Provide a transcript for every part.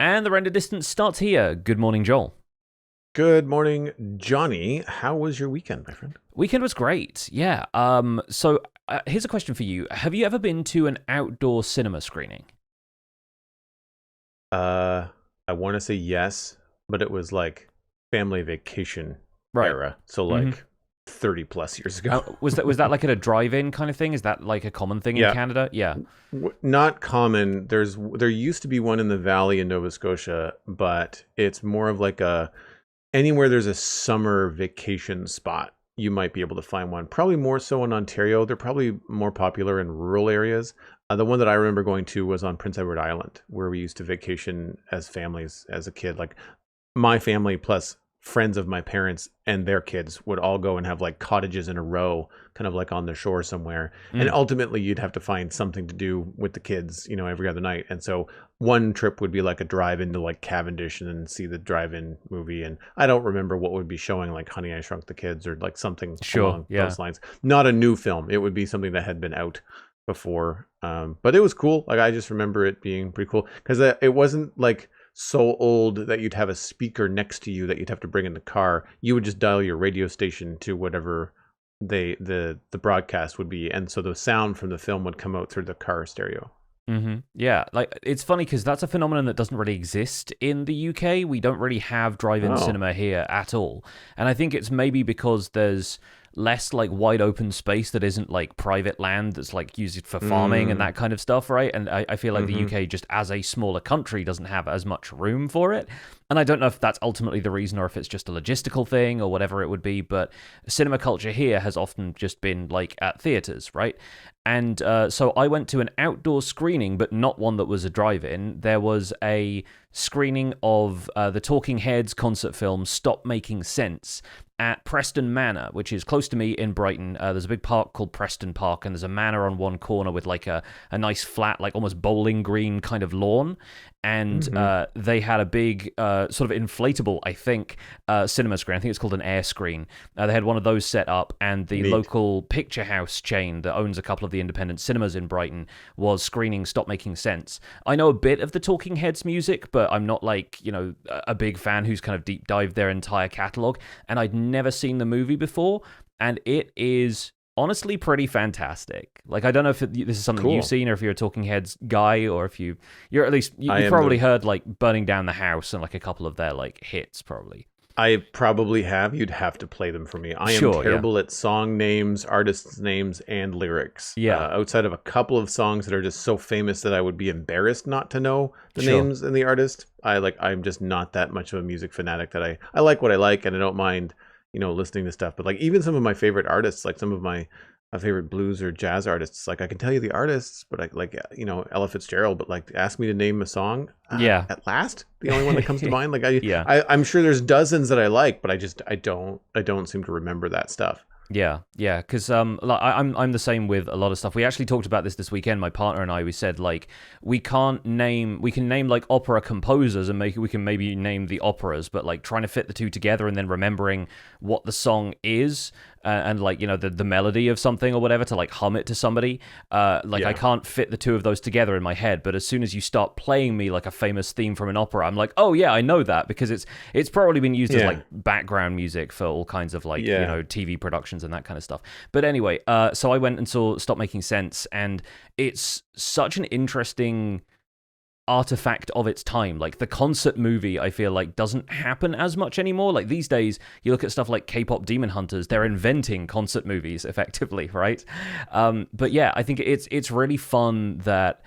And the render distance starts here. Good morning, Joel. Good morning, Johnny. How was your weekend, my friend? Weekend was great. Yeah. Here's a question for you. Have you ever been to an outdoor cinema screening? I want to say yes, but it was like family vacation Right. era, so Mm-hmm. 30 plus years ago. Was that like at a drive-in kind of thing? Is that like a common thing in Yeah, Canada? Yeah. not common. There used to be one in the valley in Nova Scotia, but it's more of like a anywhere there's a summer vacation spot, you might be able to find one. Probably more so in Ontario. They're probably more popular in rural areas. The one that I remember going to was on Prince Edward Island, where we used to vacation as families as a kid. Like my family plus friends of my parents and their kids would all go and have like cottages in a row, kind of like on the shore somewhere. And Mm. ultimately you'd have to find something to do with the kids, every other night. And so one trip would be like a drive into like Cavendish and then see the drive-in movie. And I don't remember what would be showing, like Honey, I Shrunk the Kids or like something Sure. along Yeah. those lines. Not a new film. It would be something that had been out before. But it was cool. Like I just remember it being pretty cool because it wasn't like so old that you'd have a speaker next to you that you'd have to bring in the car. You would just dial your radio station to whatever the broadcast would be, and so the sound from the film would come out through the car stereo. Mm-hmm. Yeah, like it's funny because that's a phenomenon that doesn't really exist in the UK. We don't really have drive-in Oh. cinema here at all, and I think it's maybe because there's less like wide open space that isn't like private land that's like used for farming and Mm. that kind of stuff, right? And I feel like the Mm-hmm. UK just as a smaller country doesn't have as much room for it. And I don't know if that's ultimately the reason or if it's just a logistical thing or whatever it would be, but cinema culture here has often just been like at theaters, right? And so I went to an outdoor screening, but not one that was a drive-in. There was a screening of the Talking Heads concert film Stop Making Sense at Preston Manor, which is close to me in Brighton. There's a big park called Preston Park, and there's a manor on one corner with like a nice flat, like almost bowling green kind of lawn. And they had a big sort of inflatable, I think, cinema screen. I think it's called an air screen. They had one of those set up, and the Neat. local picture house chain that owns a couple of the independent cinemas in Brighton was screening Stop Making Sense. I know a bit of the Talking Heads music, but I'm not like, a big fan who's kind of deep dived their entire catalog. And I'd never seen the movie before, and it is honestly pretty fantastic. Like, I don't know if this is something Cool. you've seen or if you're a Talking Heads guy or if you're at least, I you've am probably heard like Burning Down the House and like a couple of their like hits probably. I probably have. You'd have to play them for me. I am Sure, yeah. terrible at song names, artists' names, and lyrics. Yeah. Outside of a couple of songs that are just so famous that I would be embarrassed not to know the Sure. names and the artist. I'm just not that much of a music fanatic that I like what I like and I don't mind, listening to stuff. But like even some of my favorite artists, like some of my favorite blues or jazz artists, like I can tell you the artists, but I like, Ella Fitzgerald, but like ask me to name a song. Yeah. At last, the only one that comes to mind. Like Yeah. I'm sure there's dozens that I like, but I don't seem to remember that stuff. Yeah, because like, I'm the same with a lot of stuff. We actually talked about this weekend. My partner and I, we said like we can name like opera composers and we can maybe name the operas, but like trying to fit the two together and then remembering what the song is and like the melody of something or whatever to like hum it to somebody. I Yeah. can't fit the two of those together in my head. But as soon as you start playing me like a famous theme from an opera, I'm like, oh yeah, I know that because it's probably been used as Yeah. like background music for all kinds of like Yeah. TV productions and that kind of stuff. But anyway, so I went and saw Stop Making Sense, and it's such an interesting artifact of its time. Like the concert movie, I feel like doesn't happen as much anymore. Like these days, you look at stuff like K-pop Demon Hunters, they're inventing concert movies effectively, right? But yeah, I think it's really fun that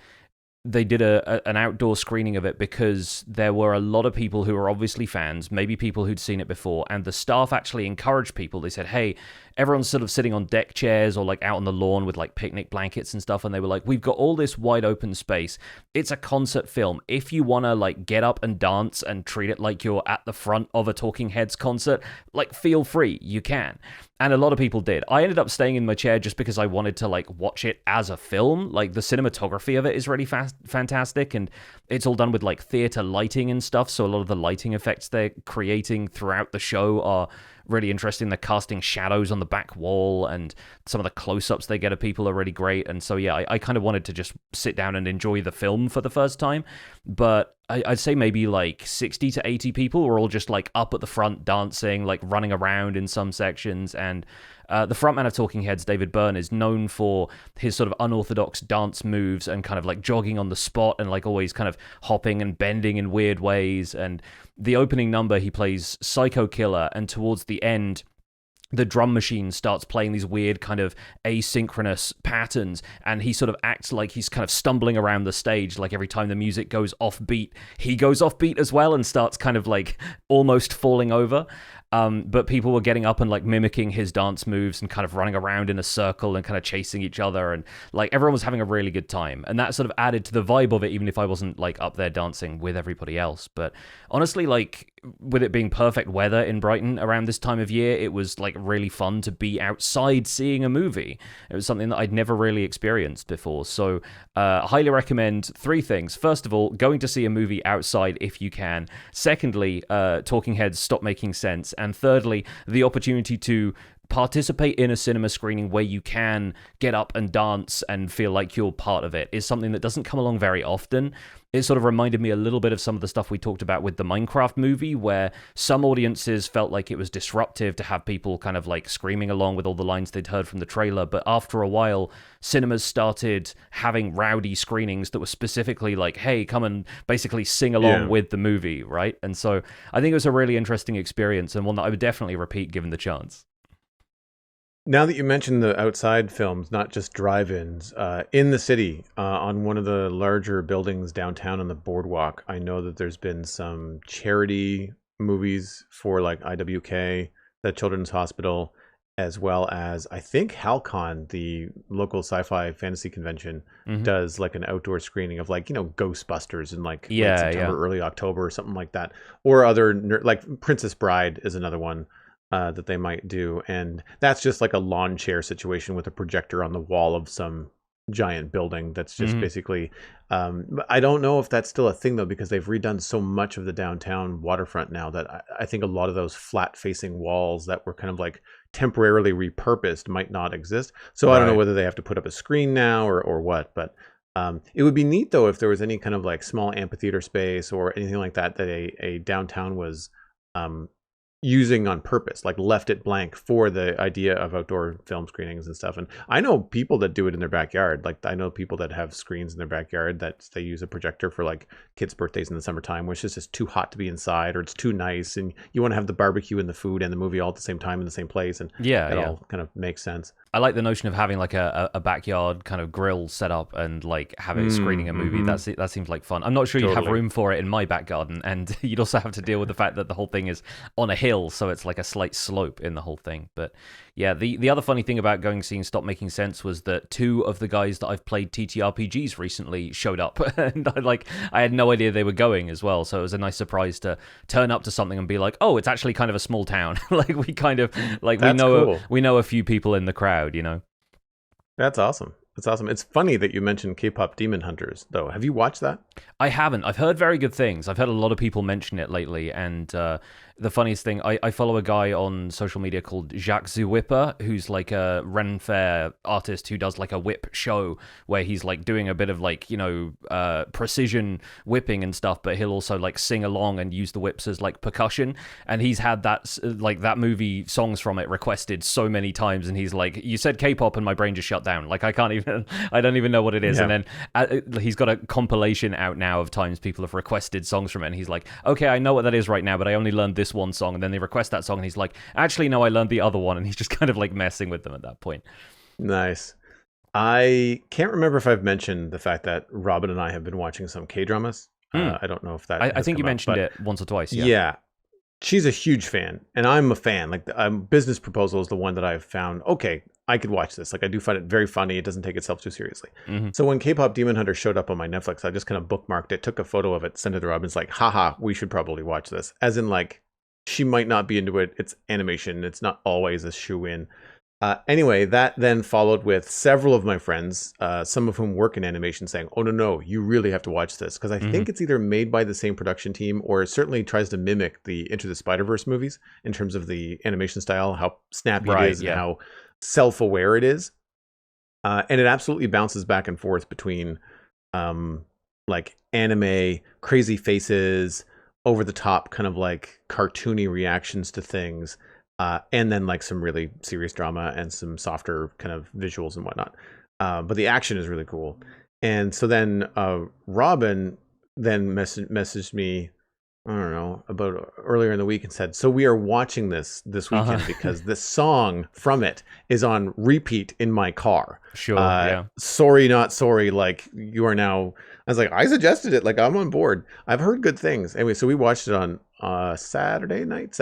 they did an outdoor screening of it because there were a lot of people who were obviously fans, maybe people who'd seen it before, and the staff actually encouraged people. They said, hey, everyone's sort of sitting on deck chairs or like out on the lawn with like picnic blankets and stuff, and they were like, we've got all this wide open space. It's a concert film. If you want to like get up and dance and treat it like you're at the front of a Talking Heads concert, like feel free, you can. And a lot of people did. I ended up staying in my chair just because I wanted to like watch it as a film. Like the cinematography of it is really fantastic, and it's all done with like theater lighting and stuff. So a lot of the lighting effects they're creating throughout the show are really interesting. They're casting shadows on the back wall, and some of the close-ups they get of people are really great. And so, yeah, I kind of wanted to just sit down and enjoy the film for the first time. But I'd say maybe like 60 to 80 people were all just like up at the front dancing, like running around in some sections. And the frontman of Talking Heads, David Byrne, is known for his sort of unorthodox dance moves and kind of like jogging on the spot and like always kind of hopping and bending in weird ways. And the opening number, he plays Psycho Killer, and towards the end, the drum machine starts playing these weird kind of asynchronous patterns, and he sort of acts like he's kind of stumbling around the stage. Like every time the music goes off beat, he goes off beat as well and starts kind of like almost falling over. But people were getting up and like mimicking his dance moves and kind of running around in a circle and kind of chasing each other, and like everyone was having a really good time. And that sort of added to the vibe of it, even if I wasn't like up there dancing with everybody else. But honestly, like with it being perfect weather in Brighton around this time of year, it was like really fun to be outside seeing a movie. It was something that I'd never really experienced before. So highly recommend 3 things. First of all, going to see a movie outside if you can. Secondly, Talking Heads Stop Making Sense. And thirdly, the opportunity to participate in a cinema screening where you can get up and dance and feel like you're part of it is something that doesn't come along very often. It sort of reminded me a little bit of some of the stuff we talked about with the Minecraft movie, where some audiences felt like it was disruptive to have people kind of like screaming along with all the lines they'd heard from the trailer. But after a while, cinemas started having rowdy screenings that were specifically like, hey, come and basically sing along with the movie, right? And so I think it was a really interesting experience, and one that I would definitely repeat given the chance. Now that you mentioned the outside films, not just drive-ins, in the city, on one of the larger buildings downtown on the boardwalk, I know that there's been some charity movies for like IWK, the Children's Hospital, as well as I think HalCon, the local sci-fi fantasy convention, does like an outdoor screening of like, you know, Ghostbusters in like late September, early October or something like that. Or other, like Princess Bride is another one that they might do, and that's just like a lawn chair situation with a projector on the wall of some giant building that's just basically I don't know if that's still a thing though, because they've redone so much of the downtown waterfront now that I think a lot of those flat facing walls that were kind of like temporarily repurposed might not exist. So I don't know whether they have to put up a screen now or what, but it would be neat though if there was any kind of like small amphitheater space or anything like that that a downtown was using on purpose, like left it blank for the idea of outdoor film screenings and stuff. And I know people that do it in their backyard. Like I know people that have screens in their backyard that they use a projector for like kids' birthdays in the summertime, which is just too hot to be inside, or it's too nice and you want to have the barbecue and the food and the movie all at the same time in the same place. And it all kind of makes sense. I like the notion of having like a backyard kind of grill set up and like having screening a movie. That seems like fun. I'm not sure you'd have room for it in my back garden, and you'd also have to deal with the fact that the whole thing is on a hill, so it's like a slight slope in the whole thing. But yeah, the other funny thing about going seeing Stop Making Sense was that 2 of the guys that I've played TTRPGs recently showed up, and I had no idea they were going as well. So it was a nice surprise to turn up to something and be like, oh, it's actually kind of a small town. Like we kind of like we know a few people in the crowd, you know. That's awesome. That's awesome. It's funny that you mentioned K-pop Demon Hunters, though. Have you watched that? I haven't. I've heard very good things. I've heard a lot of people mention it lately, and the funniest thing, I follow a guy on social media called Jacques the Whipper, who's like a Ren Fair artist who does like a whip show where he's like doing a bit of like, you know, precision whipping and stuff, but he'll also like sing along and use the whips as like percussion. And he's had that like that movie songs from it requested so many times, and he's like, you said K-pop and my brain just shut down. Like I don't even know what it is. Yeah. And then he's got a compilation out now of times people have requested songs from it, and he's like, okay, I know what that is right now, but I only learned this one song. And then they request that song, and he's like, actually no, I learned the other one. And he's just kind of like messing with them at that point. Nice. I can't remember if I've mentioned the fact that Robin and I have been watching some K-dramas. I don't know if that I think you mentioned it once or twice. Yeah, she's a huge fan, and I'm a fan. Like Business Proposal is the one that I've found, okay, I could watch this. Like I do find it very funny. It doesn't take itself too seriously. So when K-pop Demon Hunter showed up on my Netflix, I just kind of bookmarked it, took a photo of it, sent it to Robin's like, haha, we should probably watch this. As in like, she might not be into it. It's animation. It's not always a shoe-in. Anyway, that then followed with several of my friends, some of whom work in animation, saying, "Oh no, you really have to watch this," because I Mm-hmm. think it's either made by the same production team or it certainly tries to mimic the Into the Spider-Verse movies in terms of the animation style, how snappy it Right. is, and Yeah. how self-aware it is. And it absolutely bounces back and forth between um, like anime, crazy faces, over the top kind of like cartoony reactions to things, and then like some really serious drama and some softer kind of visuals and whatnot. But the action is really cool. And so then Robin then messaged me, I don't know, about earlier in the week and said, "So we are watching this weekend Uh-huh. because this song from it is on repeat in my car. Sure. Yeah. Sorry, not sorry. Like you are now." I was like, "I suggested it. Like I'm on board. I've heard good things." Anyway, so we watched it on Saturday night,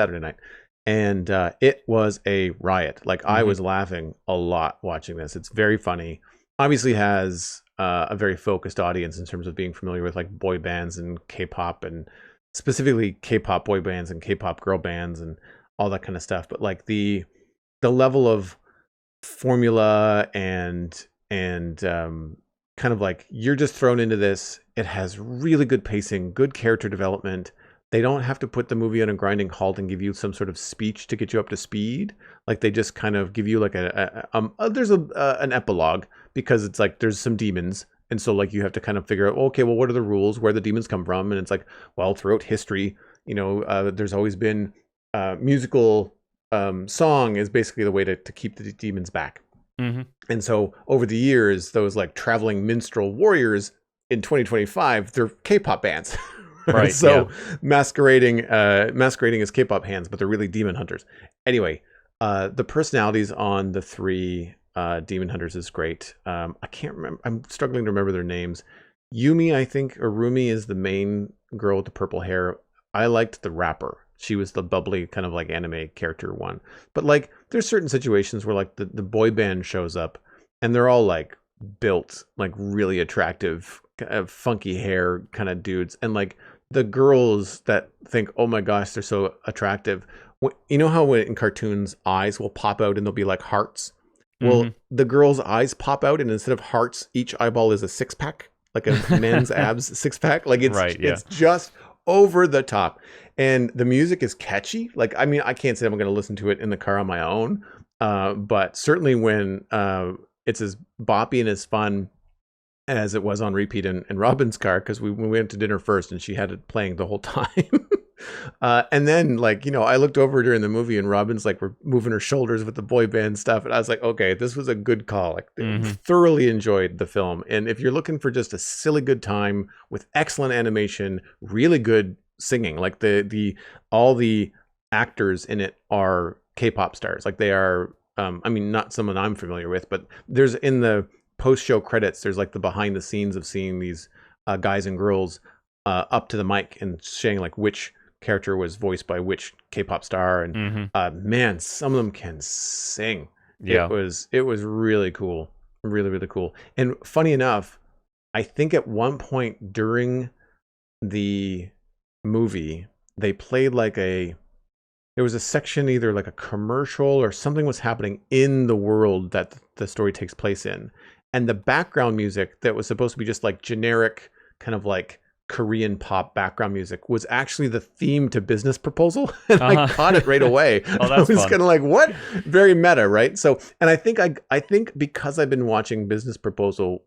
and it was a riot. Like I Mm-hmm. was laughing a lot watching this. It's very funny. Obviously has a very focused audience in terms of being familiar with like boy bands and K-pop and specifically K-pop boy bands and K-pop girl bands and all that kind of stuff. But like the level of formula and kind of like you're just thrown into this. It has really good pacing, good character development. They don't have to put the movie on a grinding halt and give you some sort of speech to get you up to speed. Like they just kind of give you like there's an epilogue because it's like there's some demons, and so like you have to kind of figure out, okay, well, what are the rules, where the demons come from, and it's like, well, throughout history, there's always been musical song is basically the way to keep the demons back. Mm-hmm. And so over the years, those like traveling minstrel warriors in 2025, they're K-pop bands. Right. So Yeah. masquerading as K-pop hands, but they're really demon hunters. Anyway, the personalities on the three demon hunters is great. I can't remember. I'm struggling to remember their names. Yumi, I think, or Rumi is the main girl with the purple hair. I liked the rapper. She was the bubbly kind of like anime character one. But like there's certain situations where like the boy band shows up and they're all like built like really attractive funky hair kind of dudes, and like the girls that think, oh my gosh, they're so attractive. You know how in cartoons eyes will pop out and they'll be like hearts? Well, Mm-hmm. the girls' eyes pop out and instead of hearts, each eyeball is a six pack, like a men's abs six pack. Like Right. Yeah. it's just over the top. And the music is catchy. Like, I mean, I can't say I'm going to listen to it in the car on my own, but certainly when it's as boppy and as fun as it was on repeat in Robin's car, because we went to dinner first and she had it playing the whole time. And then, like, I looked over during the movie and Robin's like, we're moving her shoulders with the boy band stuff. And I was like, okay, this was a good call. Like, Mm-hmm. thoroughly enjoyed the film. And if you're looking for just a silly good time with excellent animation, really good singing, like all the actors in it are K-pop stars. Like they are, I mean, not someone I'm familiar with, but there's in the post-show credits, there's like the behind the scenes of seeing these guys and girls up to the mic and saying like which character was voiced by which K-pop star, and Mm-hmm. man, some of them can sing. Yeah. It was really cool, really really cool. And funny enough, I think at one point during the movie they played like there was a section, either like a commercial or something was happening in the world that the story takes place in, and the background music that was supposed to be just like generic kind of like Korean pop background music was actually the theme to Business Proposal. And I caught it right away. Oh, I that's was fun. kind of like, what? Very meta, right? So, and I think because I've been watching Business Proposal,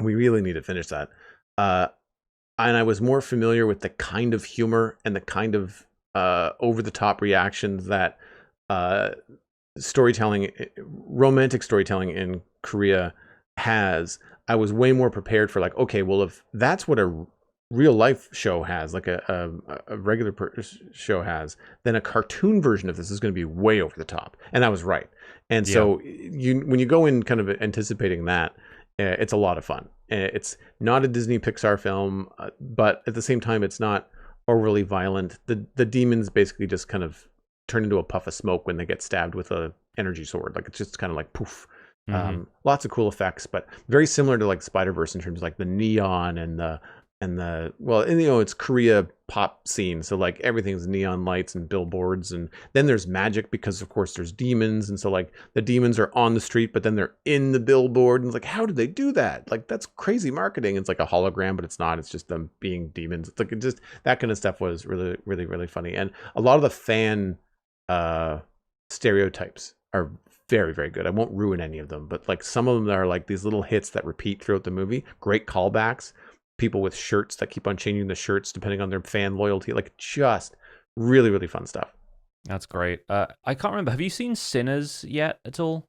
we really need to finish that. And I was more familiar with the kind of humor and the kind of over the top reactions that storytelling, romantic storytelling in Korea has. I was way more prepared for like, okay, well, if that's what a real life show has, like a regular show has, then a cartoon version of this is going to be way over the top. And I was right. And so when you go in kind of anticipating that, it's a lot of fun. It's not a Disney Pixar film, but at the same time, it's not overly violent. The demons basically just kind of turn into a puff of smoke when they get stabbed with a energy sword. Like it's just kind of like poof. Mm-hmm. Lots of cool effects, but very similar to like Spider-Verse in terms of like the neon and and it's Korea pop scene, so like everything's neon lights and billboards, and then there's magic because of course there's demons, and so like the demons are on the street but then they're in the billboard, and it's like, how did they do that? Like, that's crazy marketing. It's like a hologram, but it's not, it's just them being demons. It's like, it just, that kind of stuff was really really really funny. And a lot of the fan stereotypes are very very good. I won't ruin any of them, but like some of them are like these little hits that repeat throughout the movie. Great callbacks. People with shirts that keep on changing the shirts depending on their fan loyalty. Like, just really really fun stuff. That's great. I can't remember. Have you seen Sinners yet at all?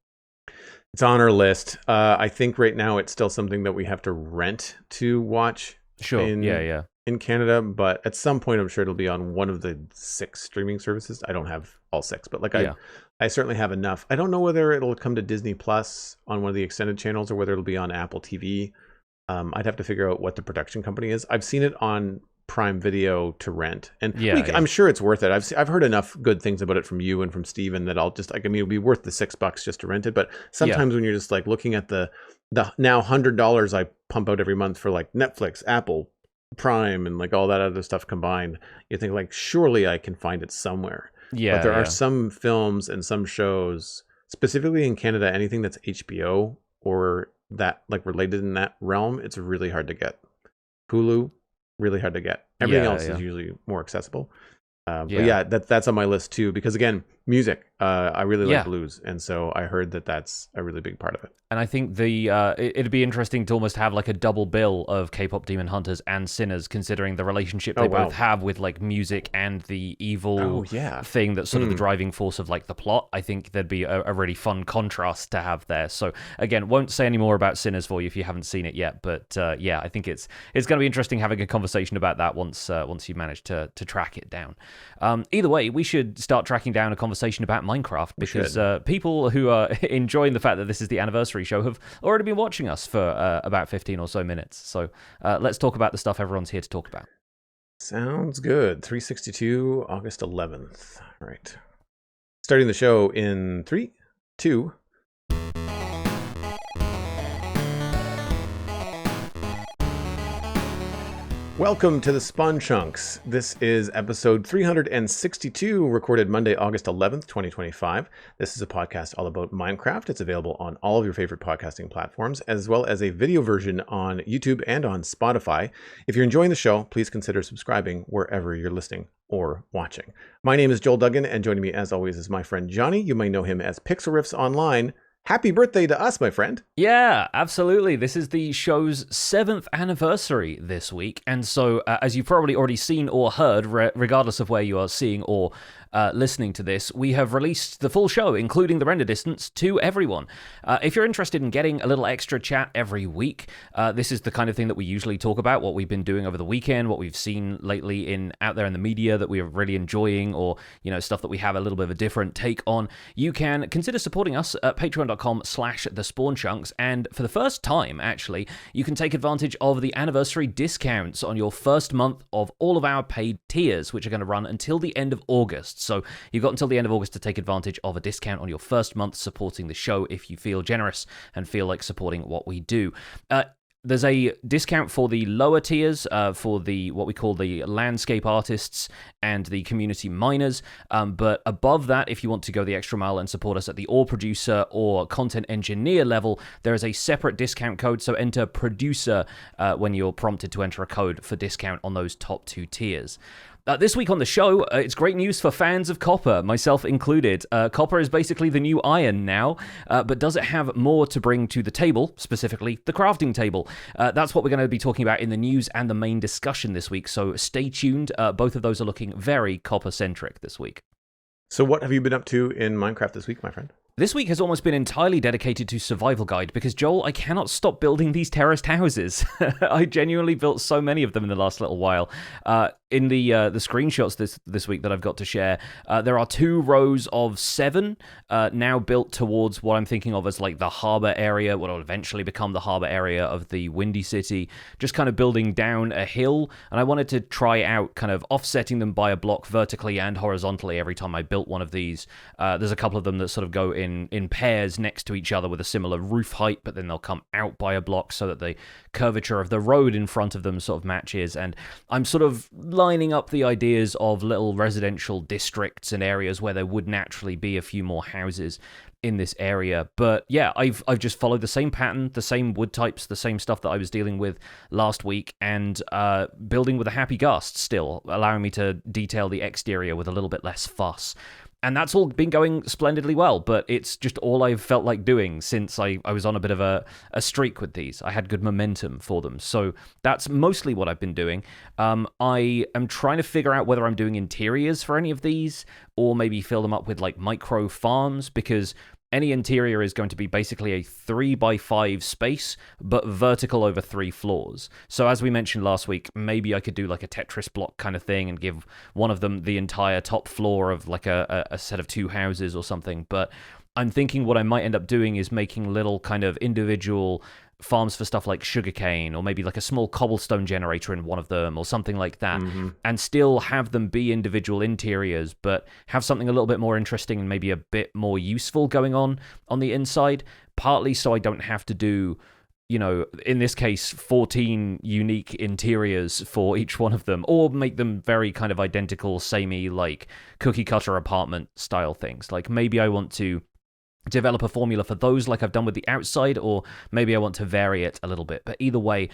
It's on our list. I think right now it's still something that we have to rent to watch. Sure. In Canada, but at some point I'm sure it'll be on one of the 6 streaming services. I don't have all 6, but like I certainly have enough. I don't know whether it'll come to Disney Plus on one of the extended channels or whether it'll be on Apple TV. I'd have to figure out what the production company is. I've seen it on Prime Video to rent, and I'm sure it's worth it. I've heard enough good things about it from you and from Steven that I'll just, like, I mean, it'll be worth the $6 just to rent it. But sometimes when you're just like looking at the now $100 I pump out every month for like Netflix, Apple, Prime, and like all that other stuff combined, you think like, surely I can find it somewhere. But there are some films and some shows, specifically in Canada, anything that's HBO or that like related in that realm, it's really hard to get. Hulu, really hard to get. Everything else is usually more accessible. But that's on my list too, because again, music, I really like blues, and so I heard that that's a really big part of it. And I think it'd be interesting to almost have like a double bill of K-pop Demon Hunters and Sinners, considering the relationship they both have with like music and the evil thing that's sort of the driving force of like the plot. I think there'd be a really fun contrast to have there. So again, won't say any more about Sinners for you if you haven't seen it yet, but I think it's going to be interesting having a conversation about that once you manage to track it down. Either way, we should start tracking down a conversation about Minecraft, because people who are enjoying the fact that this is the anniversary show have already been watching us for about 15 or so minutes. So let's talk about the stuff everyone's here to talk about. Sounds good. 362, August 11th. All right. Starting the show in 3, 2. Welcome to the Spawn Chunks. This is episode 362, recorded Monday, August 11th, 2025. This is a podcast all about Minecraft. It's available on all of your favorite podcasting platforms, as well as a video version on YouTube and on Spotify. If you're enjoying the show, please consider subscribing wherever you're listening or watching. My name is Joel Duggan, and joining me as always is my friend Johnny. You may know him as Pixel Riffs Online. Happy birthday to us, my friend. Yeah, absolutely. This is the show's 7th anniversary this week. And so, as you've probably already seen or heard, regardless of where you are seeing or listening to this, we have released the full show, including the render distance, to everyone. If you're interested in getting a little extra chat every week, this is the kind of thing that we usually talk about, what we've been doing over the weekend, what we've seen lately out there in the media that we are really enjoying, or stuff that we have a little bit of a different take on. You can consider supporting us at patreon.com/thespawnchunks, and for the first time, actually, you can take advantage of the anniversary discounts on your first month of all of our paid tiers, which are going to run until the end of August. So you've got until the end of August to take advantage of a discount on your first month supporting the show if you feel generous and feel like supporting what we do. There's a discount for the lower tiers, for what we call the landscape artists and the community miners. But above that, if you want to go the extra mile and support us at the ore producer or content engineer level, there is a separate discount code. So enter producer when you're prompted to enter a code for discount on those top 2 tiers. This week on the show, it's great news for fans of copper, myself included. Copper is basically the new iron now, but does it have more to bring to the table, specifically the crafting table? That's what we're going to be talking about in the news and the main discussion this week, so stay tuned. Both of those are looking very copper-centric this week. So what have you been up to in Minecraft this week, my friend? This week has almost been entirely dedicated to Survival Guide, because, Joel, I cannot stop building these terraced houses. I genuinely built so many of them in the last little while. in the screenshots this week that I've got to share, there are 2 rows of 7 now built towards what I'm thinking of as like the harbor area, what will eventually become the harbor area of the Windy City, just kind of building down a hill. And I wanted to try out kind of offsetting them by a block vertically and horizontally every time I built one of these. There's a couple of them that sort of go in pairs next to each other with a similar roof height, but then they'll come out by a block so that the curvature of the road in front of them sort of matches. And I'm sort of lining up the ideas of little residential districts and areas where there would naturally be a few more houses in this area. But yeah, I've just followed the same pattern, the same wood types, the same stuff that I was dealing with last week, and building with a happy gust still, allowing me to detail the exterior with a little bit less fuss. And that's all been going splendidly well, but it's just all I've felt like doing since I was on a bit of a streak with these. I had good momentum for them. So that's mostly what I've been doing. I am trying to figure out whether I'm doing interiors for any of these, or maybe fill them up with like micro farms, because any interior is going to be basically a 3x5 space, but vertical over 3 floors. So as we mentioned last week, maybe I could do like a Tetris block kind of thing and give one of them the entire top floor of like a set of 2 houses or something. But I'm thinking what I might end up doing is making little kind of individual farms for stuff like sugarcane, or maybe like a small cobblestone generator in one of them or something like that, and still have them be individual interiors, but have something a little bit more interesting and maybe a bit more useful going on the inside, partly so I don't have to do, you know, in this case, 14 unique interiors for each one of them, or make them very kind of identical, samey, like cookie cutter apartment style things. Like maybe I want to develop a formula for those like I've done with the outside, or maybe I want to vary it a little bit. But either way,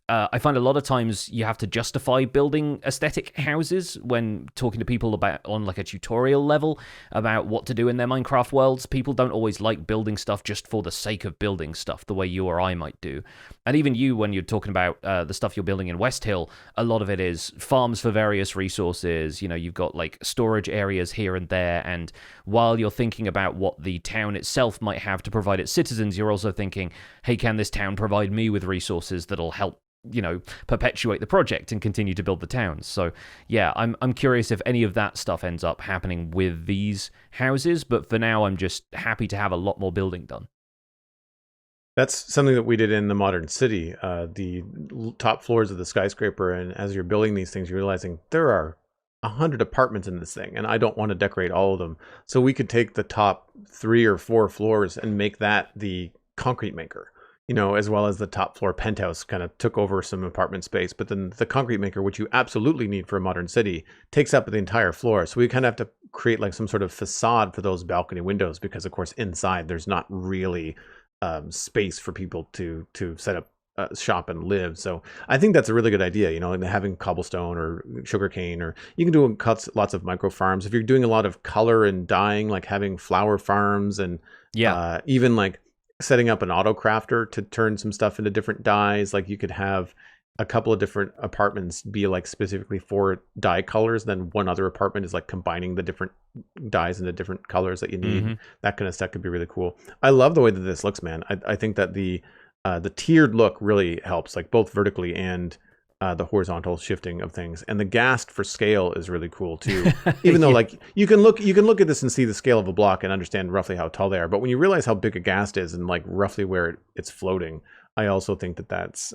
I find a lot of times you have to justify building aesthetic houses when talking to people about on like a tutorial level about what to do in their Minecraft worlds. People don't always like building stuff just for the sake of building stuff the way you or I might do. And even you, when you're talking about the stuff you're building in West Hill, a lot of it is farms for various resources. You know, you've got like storage areas here and there. And while you're thinking about what the town itself might have to provide its citizens, you're also thinking, hey, can this town provide me with resources that'll help, you know, perpetuate the project and continue to build the towns? So yeah, I'm curious if any of that stuff ends up happening with these houses, but for now I'm just happy to have a lot more building done. That's something that we did in the modern city, the top floors of the skyscraper, and as you're building these things, you're realizing there are 100 apartments in this thing, and I don't want to decorate all of them. So we could take the top 3 or 4 floors and make that the concrete maker, you know, as well as the top floor penthouse kind of took over some apartment space. But then the concrete maker, which you absolutely need for a modern city, takes up the entire floor. So we kind of have to create like some sort of facade for those balcony windows, because of course inside there's not really space for people to set up shop and live. So I think that's a really good idea, you know, and having cobblestone or sugarcane, or you can do lots of micro farms. If you're doing a lot of color and dyeing, like having flower farms, and even like setting up an auto crafter to turn some stuff into different dyes. Like you could have a couple of different apartments be like specifically for dye colors, then one other apartment is like combining the different dyes into different colors that you need. That kind of stuff could be really cool. I love the way that this looks, man. I think that the tiered look really helps, like both vertically and the horizontal shifting of things. And the ghast for scale is really cool too. Even though like you can look at this and see the scale of a block and understand roughly how tall they are, but when you realize how big a ghast is and like roughly where it's floating, I also think that that's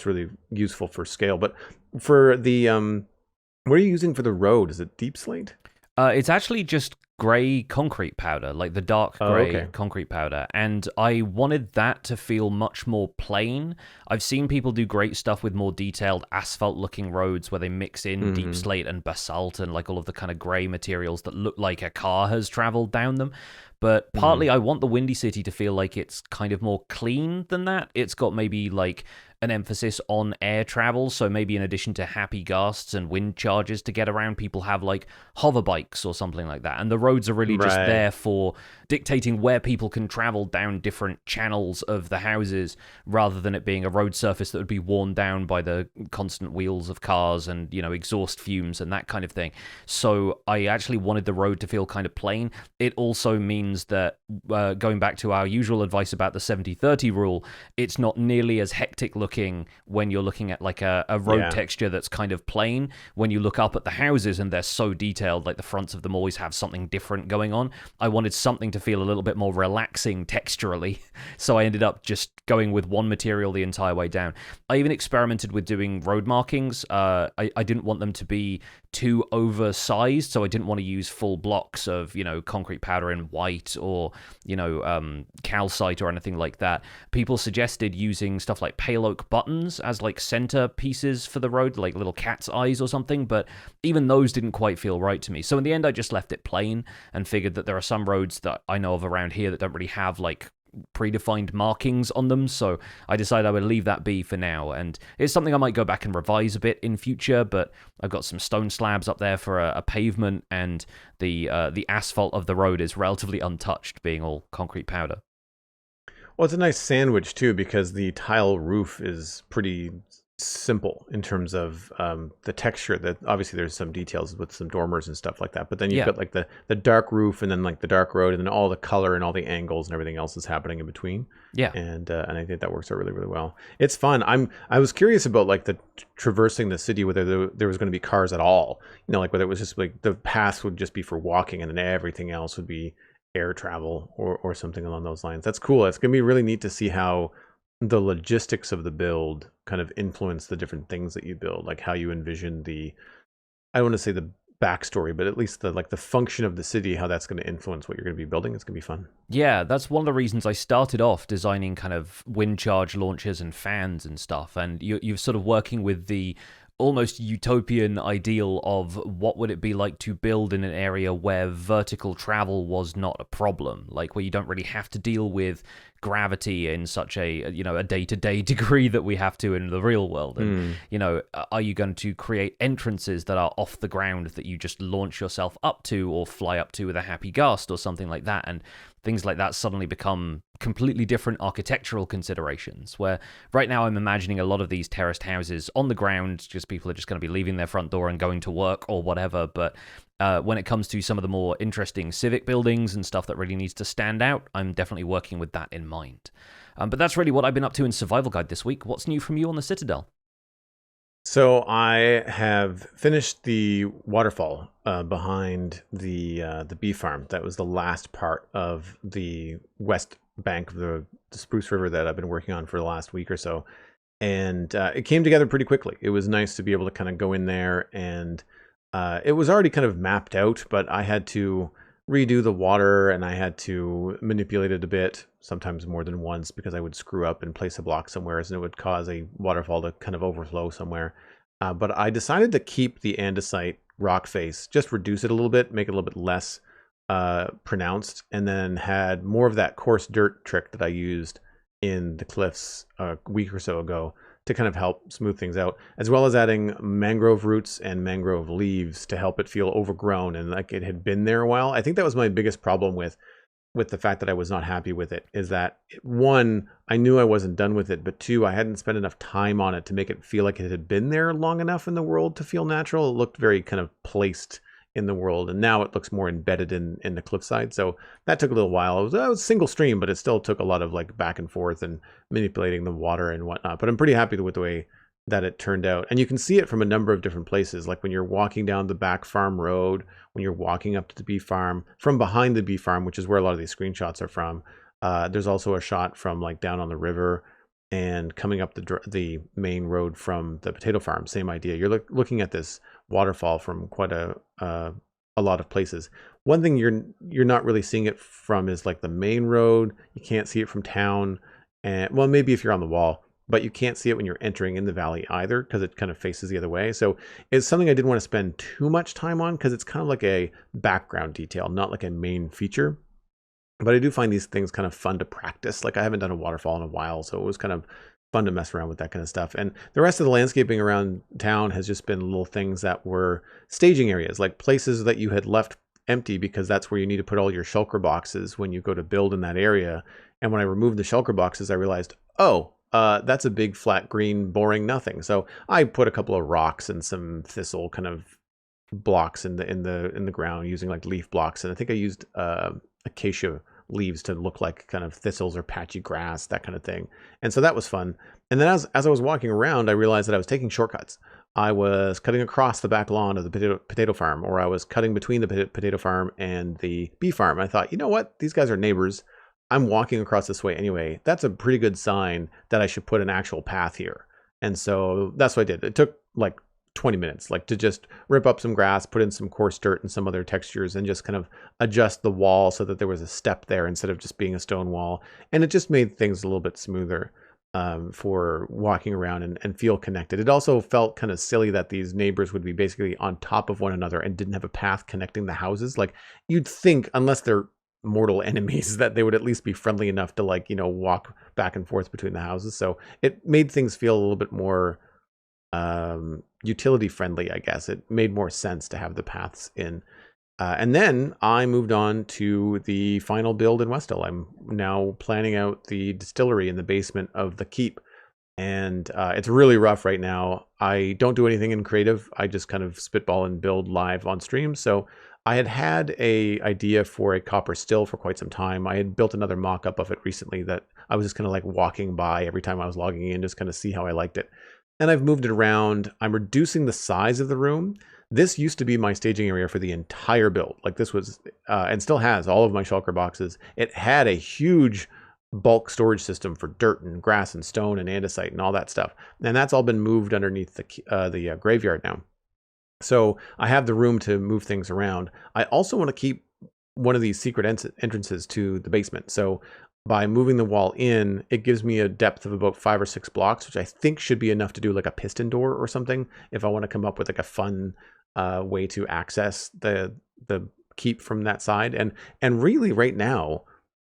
really useful for scale. But for the what are you using for the road? Is it deep slate? It's actually just gray concrete powder, like the dark gray concrete powder. And I wanted that to feel much more plain. I've seen people do great stuff with more detailed asphalt-looking roads where they mix in deep slate and basalt and like all of the kind of gray materials that look like a car has traveled down them. But partly I want the Windy City to feel like it's kind of more clean than that. It's got maybe like an emphasis on air travel, so maybe in addition to happy ghasts and wind charges to get around, people have like hover bikes or something like that, and the roads are really just there for dictating where people can travel down different channels of the houses, rather than it being a road surface that would be worn down by the constant wheels of cars and, you know, exhaust fumes and that kind of thing. So I actually wanted the road to feel kind of plain. It also means ones that, going back to our usual advice about the 70-30 rule, it's not nearly as hectic looking when you're looking at like a road texture that's kind of plain. When you look up at the houses and they're so detailed, like the fronts of them always have something different going on. I wanted something to feel a little bit more relaxing texturally, so I ended up just going with one material the entire way down. I even experimented with doing road markings. I didn't want them to be too oversized, so I didn't want to use full blocks of, concrete powder in white or, calcite or anything like that. People suggested using stuff like pale oak buttons as like center pieces for the road, like little cat's eyes or something, but even those didn't quite feel right to me. So in the end, I just left it plain and figured that there are some roads that I know of around here that don't really have like predefined markings on them, so I decided I would leave that be for now, and it's something I might go back and revise a bit in future. But I've got some stone slabs up there for a pavement, and the asphalt of the road is relatively untouched, being all concrete powder. Well, it's a nice sandwich too, because the tile roof is pretty simple in terms of the texture. That obviously there's some details with some dormers and stuff like that, but then you've got like the dark roof, and then like the dark road, and then all the color and all the angles and everything else is happening in between. And I think that works out really, really well. It's fun. I was curious about like the traversing the city, whether there was going to be cars at all, like whether it was just like the paths would just be for walking and then everything else would be air travel or something along those lines. That's cool. It's going to be really neat to see how the logistics of the build kind of influence the different things that you build, like how you envision I don't want to say the backstory, but at least the function of the city, how that's going to influence what you're going to be building. It's going to be fun. Yeah, that's one of the reasons I started off designing kind of wind charge launchers and fans and stuff. And you're sort of working with the almost utopian ideal of what would it be like to build in an area where vertical travel was not a problem, like where you don't really have to deal with gravity in such a day-to-day degree that we have to in the real world. And are you going to create entrances that are off the ground that you just launch yourself up to or fly up to with a happy gust or something like that? And things like that suddenly become completely different architectural considerations, where right now I'm imagining a lot of these terraced houses on the ground, just people are just going to be leaving their front door and going to work or whatever. But when it comes to some of the more interesting civic buildings and stuff that really needs to stand out, I'm definitely working with that in mind. But that's really what I've been up to in Survival Guide this week. What's new from you on the Citadel? So I have finished the waterfall behind the bee farm. That was the last part of the west bank of the Spruce River that I've been working on for the last week or so. And it came together pretty quickly. It was nice to be able to kind of go in there, and it was already kind of mapped out, but I had to redo the water and I had to manipulate it a bit, sometimes more than once, because I would screw up and place a block somewhere and it would cause a waterfall to kind of overflow somewhere. But I decided to keep the andesite rock face, just reduce it a little bit, make it a little bit less pronounced, and then had more of that coarse dirt trick that I used in the cliffs a week or so ago to kind of help smooth things out, as well as adding mangrove roots and mangrove leaves to help it feel overgrown and like it had been there a while. I think that was my biggest problem with the fact that I was not happy with it, is that one, I knew I wasn't done with it, but two, I hadn't spent enough time on it to make it feel like it had been there long enough in the world to feel natural. It looked very kind of placed in the world, and now it looks more embedded in the cliffside. So that took a little while. It was single stream, but it still took a lot of like back and forth and manipulating the water and whatnot. But I'm pretty happy with the way that it turned out. And you can see it from a number of different places, like when you're walking down the back farm road, when you're walking up to the bee farm, from behind the bee farm, which is where a lot of these screenshots are from. There's also a shot from like down on the river and coming up the main road from the potato farm. Same idea. You're looking at this waterfall from quite a lot of places. One thing you're not really seeing it from is like the main road. You can't see it from town, and well, maybe if you're on the wall, but you can't see it when you're entering in the valley either, because it kind of faces the other way. So it's something I didn't want to spend too much time on, because it's kind of like a background detail, not like a main feature. But I do find these things kind of fun to practice. Like I haven't done a waterfall in a while, so it was kind of fun to mess around with that kind of stuff. And the rest of the landscaping around town has just been little things that were staging areas, like places that you had left empty because that's where you need to put all your shulker boxes when you go to build in that area. And when I removed the shulker boxes, I realized, that's a big flat green boring nothing. So I put a couple of rocks and some thistle kind of blocks in the ground using like leaf blocks, and I think I used acacia leaves to look like kind of thistles or patchy grass, that kind of thing. And so that was fun. And then as I was walking around, I realized that I was taking shortcuts. I was cutting across the back lawn of the potato farm, or I was cutting between the potato farm and the bee farm. I thought, you know what? These guys are neighbors. I'm walking across this way anyway. That's a pretty good sign that I should put an actual path here. And so that's what I did. It took like 20 minutes, like to just rip up some grass, put in some coarse dirt and some other textures, and just kind of adjust the wall so that there was a step there instead of just being a stone wall. And it just made things a little bit smoother for walking around and feel connected. It also felt kind of silly that these neighbors would be basically on top of one another and didn't have a path connecting the houses. Like you'd think, unless they're mortal enemies, that they would at least be friendly enough to, like, you know, walk back and forth between the houses. So it made things feel a little bit more utility friendly, I guess. It made more sense to have the paths in. And then I moved on to the final build in Westall. I'm now planning out the distillery in the basement of the keep. And it's really rough right now. I don't do anything in creative. I just kind of spitball and build live on stream. So I had a idea for a copper still for quite some time. I had built another mock-up of it recently that I was just kind of like walking by every time I was logging in, just kind of see how I liked it. And I've moved it around. I'm reducing the size of the room. This used to be my staging area for the entire build. Like this was, and still has, all of my shulker boxes. It had a huge bulk storage system for dirt and grass and stone and andesite and all that stuff. And that's all been moved underneath the graveyard now. So I have the room to move things around. I also want to keep one of these secret entrances to the basement. So by moving the wall in, it gives me a depth of about 5 or 6 blocks, which I think should be enough to do like a piston door or something if I want to come up with like a fun way to access the keep from that side. And really right now,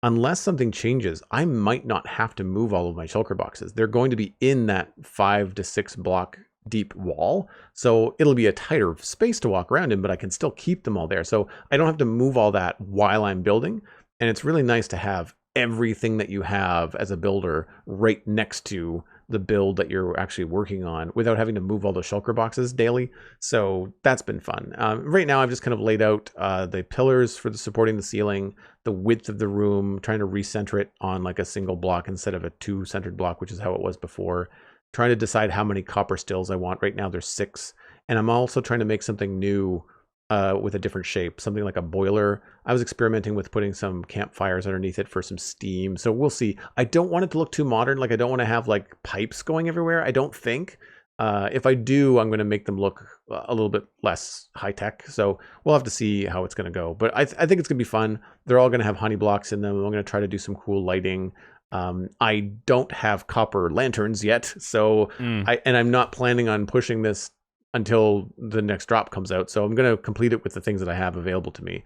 unless something changes, I might not have to move all of my shulker boxes. They're going to be in that 5 to 6 block deep wall. So it'll be a tighter space to walk around in, but I can still keep them all there. So I don't have to move all that while I'm building. And it's really nice to have everything that you have as a builder right next to the build that you're actually working on without having to move all the shulker boxes daily. So that's been fun. Right now I've just kind of laid out the pillars for the supporting the ceiling, the width of the room, trying to recenter it on like a single block instead of a 2-centered block, which is how it was before. Trying to decide how many copper stills I want. Right now there's 6. And I'm also trying to make something new with a different shape, something like a boiler. I was experimenting with putting some campfires underneath it for some steam. So we'll see. I don't want it to look too modern. Like I don't want to have like pipes going everywhere, I don't think. If I do, I'm going to make them look a little bit less high tech. So we'll have to see how it's going to go. But I think it's going to be fun. They're all going to have honey blocks in them. I'm going to try to do some cool lighting. I don't have copper lanterns yet. So I'm not planning on pushing this until the next drop comes out. So I'm going to complete it with the things that I have available to me.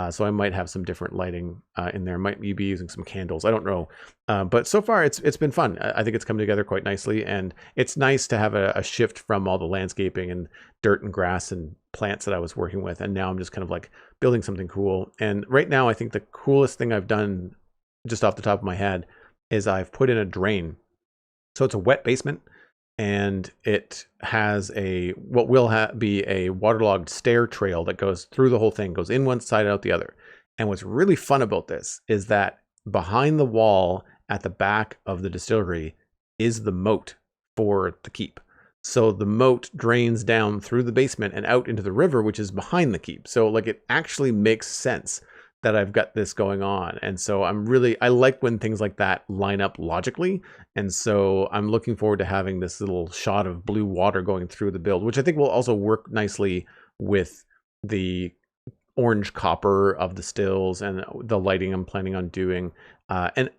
So I might have some different lighting in there. Might be using some candles. I don't know. But so far it's been fun. I think it's come together quite nicely. And it's nice to have a shift from all the landscaping and dirt and grass and plants that I was working with. And now I'm just kind of like building something cool. And right now I think the coolest thing I've done, just off the top of my head, is I've put in a drain. So it's a wet basement. And it has what will be a waterlogged stair trail that goes through the whole thing, goes in one side, out the other. And what's really fun about this is that behind the wall at the back of the distillery is the moat for the keep. So the moat drains down through the basement and out into the river, which is behind the keep. So like it actually makes sense that I've got this going on. And so I like when things like that line up logically. And so I'm looking forward to having this little shot of blue water going through the build, which I think will also work nicely with the orange copper of the stills and the lighting I'm planning on doing. And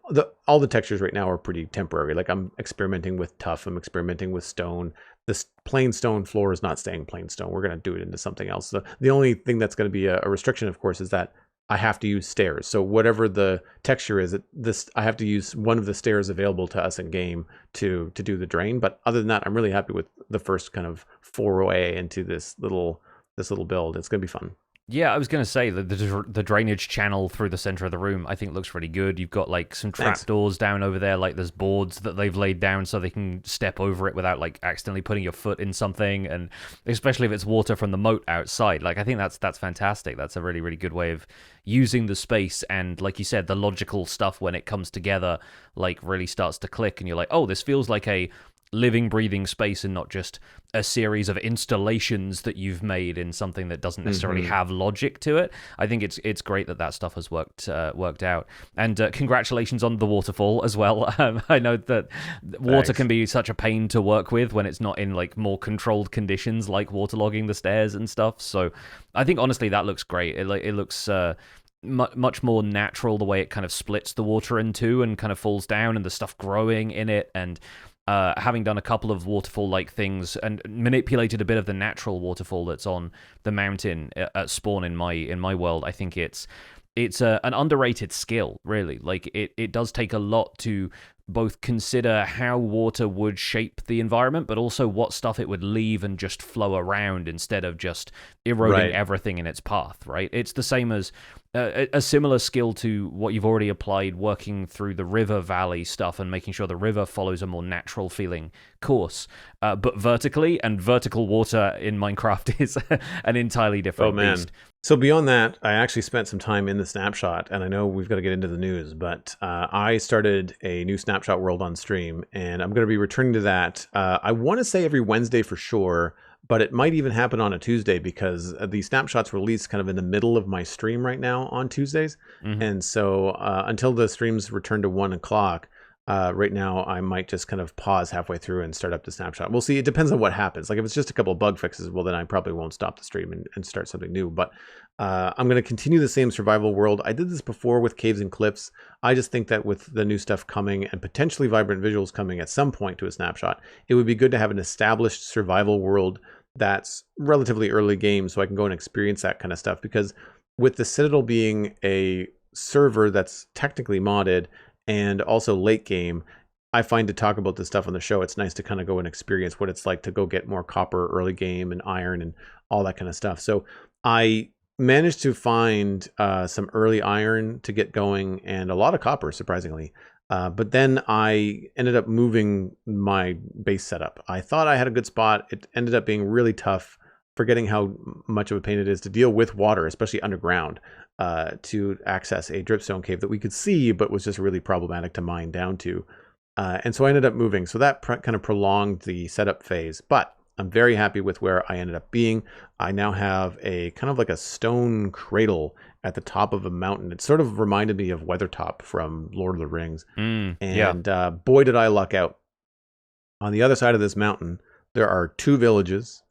all the textures right now are pretty temporary. Like I'm experimenting with tuff, I'm experimenting with stone. This plain stone floor is not staying plain stone. We're going to do it into something else. So the only thing that's going to be a restriction, of course, is that I have to use stairs. So whatever the texture is, I have to use one of the stairs available to us in game to do the drain. But other than that, I'm really happy with the first kind of foray into this little build. It's going to be fun. Yeah, I was going to say that the drainage channel through the center of the room, I think, looks really good. You've got like some Thanks. trapdoors down over there, like there's boards that they've laid down so they can step over it without like accidentally putting your foot in something, and especially if it's water from the moat outside. Like I think that's fantastic. That's a really really good way of using the space, and like you said, the logical stuff when it comes together like really starts to click, and you're like, oh, this feels like a living, breathing space and not just a series of installations that you've made in something that doesn't necessarily have logic to it. I think it's great that stuff has worked out. And congratulations on the waterfall as well. I know that water Thanks. can be such a pain to work with when it's not in like more controlled conditions, like waterlogging the stairs and stuff. So I think honestly that looks great. It looks much more natural the way it kind of splits the water in two and kind of falls down, and the stuff growing in it, and having done a couple of waterfall-like things and manipulated a bit of the natural waterfall that's on the mountain at Spawn in my world, I think it's an underrated skill, really. Like it does take a lot to both consider how water would shape the environment, but also what stuff it would leave and just flow around instead of just eroding everything in its path, right? It's the same as a similar skill to what you've already applied working through the river valley stuff and making sure the river follows a more natural feeling course, but vertically, and vertical water in Minecraft is an entirely different beast. So beyond that, I actually spent some time in the Snapshot, and I know we've got to get into the news, but I started a new Snapshot world on stream, and I'm going to be returning to that. I want to say every Wednesday for sure, but it might even happen on a Tuesday because the Snapshot's released kind of in the middle of my stream right now on Tuesdays. And so until the streams return to 1 o'clock, right now I might just kind of pause halfway through and start up the Snapshot. We'll see. It depends on what happens. Like if it's just a couple of bug fixes, well, then I probably won't stop the stream and start something new. But I'm going to continue the same survival world. I did this before with Caves and Cliffs. I just think that with the new stuff coming and potentially vibrant visuals coming at some point to a Snapshot, it would be good to have an established survival world that's relatively early game so I can go and experience that kind of stuff. Because with the Citadel being a server that's technically modded and also late game, I find to talk about this stuff on the show, it's nice to kind of go and experience what it's like to go get more copper early game and iron and all that kind of stuff. So I managed to find some early iron to get going and a lot of copper, surprisingly. But then I ended up moving my base setup. I thought I had a good spot. It ended up being really tough, forgetting how much of a pain it is to deal with water, especially underground, to access a dripstone cave that we could see, but was just really problematic to mine down to. And so I ended up moving. So that kind of prolonged the setup phase. But I'm very happy with where I ended up being. I now have a kind of like a stone cradle at the top of a mountain. It sort of reminded me of Weathertop from Lord of the Rings. Boy, did I luck out. On the other side of this mountain, there are 2 villages.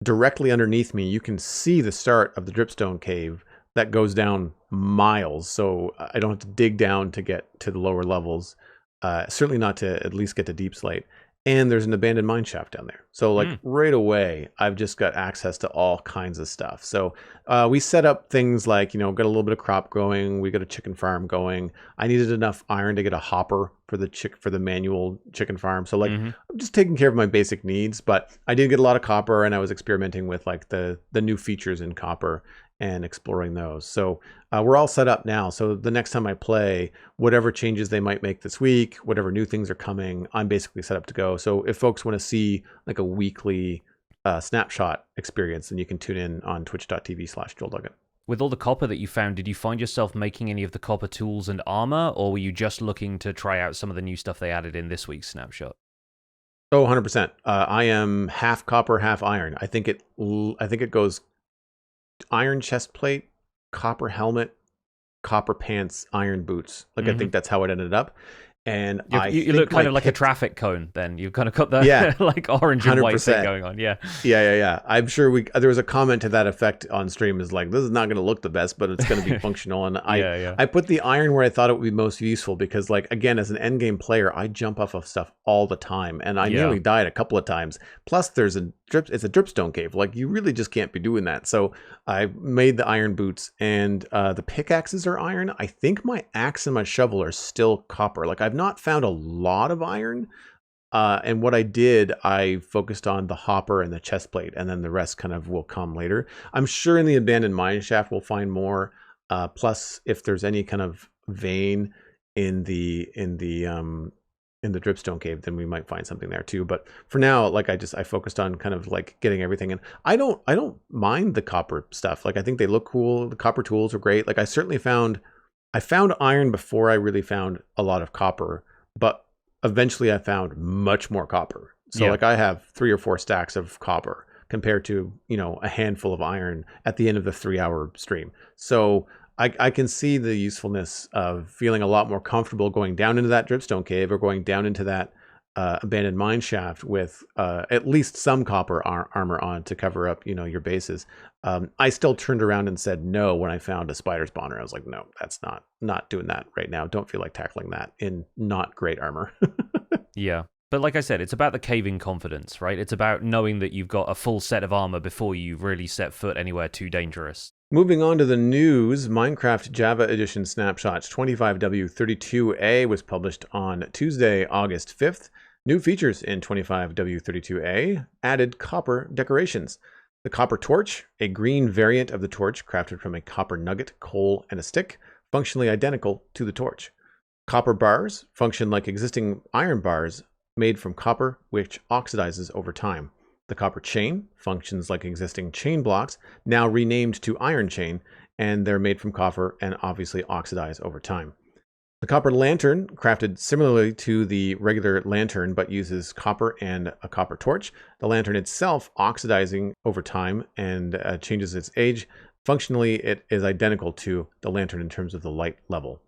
Directly underneath me, you can see the start of the dripstone cave that goes down miles. So I don't have to dig down to get to the lower levels. Certainly not to at least get to Deep Slate. And there's an abandoned mine shaft down there. So like right away, I've just got access to all kinds of stuff. So we set up things like, got a little bit of crop going. We got a chicken farm going. I needed enough iron to get a hopper for the manual chicken farm. So like I'm just taking care of my basic needs, but I did get a lot of copper, and I was experimenting with like the new features in copper and exploring those. So we're all set up now. So the next time I play, whatever changes they might make this week, whatever new things are coming, I'm basically set up to go. So if folks want to see like a weekly snapshot experience, then you can tune in on twitch.tv/JoelDuggan. With all the copper that you found, did you find yourself making any of the copper tools and armor, or were you just looking to try out some of the new stuff they added in this week's snapshot? Oh, 100%. I am half copper, half iron. I think it goes iron chest plate, copper helmet, copper pants, iron boots. Like I think that's how it ended up. And you look kind of like a traffic cone. Then you've kind of got the like orange and 100%. White thing going on. Yeah. I'm sure there was a comment to that effect on stream. Is like, this is not going to look the best, but it's going to be functional. And I put the iron where I thought it would be most useful because, like, again, as an end game player, I jump off of stuff all the time, and I nearly died a couple of times. Plus, it's a dripstone cave. Like, you really just can't be doing that. So I made the iron boots, and the pickaxes are iron. I think my axe and my shovel are still copper. Like, I've not found a lot of iron, And what I did, I focused on the hopper and the chest plate, and then the rest kind of will come later. I'm sure in the abandoned mine shaft we'll find more. Plus, if there's any kind of vein in the dripstone cave, then we might find something there too. But for now, like I focused on kind of like getting everything in. I don't mind the copper stuff. Like I think they look cool. The copper tools are great. Like I found iron before I really found a lot of copper, but eventually I found much more copper. So Yeah. like I have 3 or 4 stacks of copper compared to, a handful of iron at the end of the 3-hour stream. So I can see the usefulness of feeling a lot more comfortable going down into that dripstone cave or going down into that abandoned mine shaft with at least some copper armor on to cover up, your bases. I still turned around and said no when I found a spider spawner. I was like, no, that's not doing that right now. Don't feel like tackling that in not great armor. Yeah. But like I said, it's about the caving confidence, right? It's about knowing that you've got a full set of armor before you really set foot anywhere too dangerous. Moving on to the news, Minecraft Java Edition Snapshots 25W32A was published on Tuesday, August 5th. New features in 25W32A added copper decorations. The copper torch, a green variant of the torch crafted from a copper nugget, coal, and a stick, functionally identical to the torch. Copper bars function like existing iron bars made from copper, which oxidizes over time. The copper chain functions like existing chain blocks, now renamed to iron chain, and they're made from copper and obviously oxidize over time. The copper lantern, crafted similarly to the regular lantern but uses copper and a copper torch. The lantern itself oxidizing over time and changes its age. Functionally, it is identical to the lantern in terms of the light level.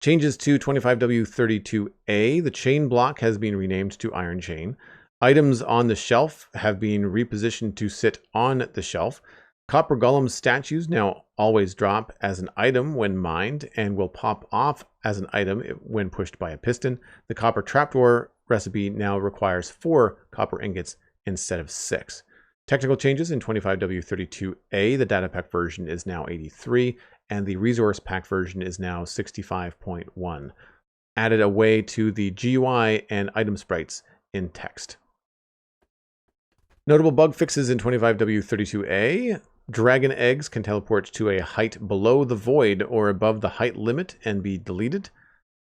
Changes to 25W32A. The chain block has been renamed to iron chain. Items on the shelf have been repositioned to sit on the shelf. Copper golem statues now always drop as an item when mined and will pop off as an item when pushed by a piston. The copper trapdoor recipe now requires 4 copper ingots instead of 6. Technical changes in 25W32A. The data pack version is now 83 and the resource pack version is now 65.1. Added a way to the GUI and item sprites in text. Notable bug fixes in 25W32A. Dragon eggs can teleport to a height below the void or above the height limit and be deleted.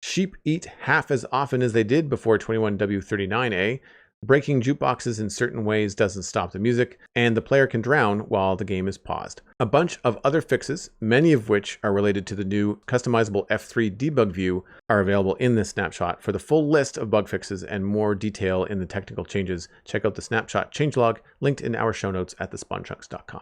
Sheep eat half as often as they did before 21W39A. Breaking jukeboxes in certain ways doesn't stop the music, and the player can drown while the game is paused. A bunch of other fixes, many of which are related to the new customizable F3 debug view, are available in this snapshot. For the full list of bug fixes and more detail in the technical changes, check out the snapshot changelog linked in our show notes at thespawnchunks.com.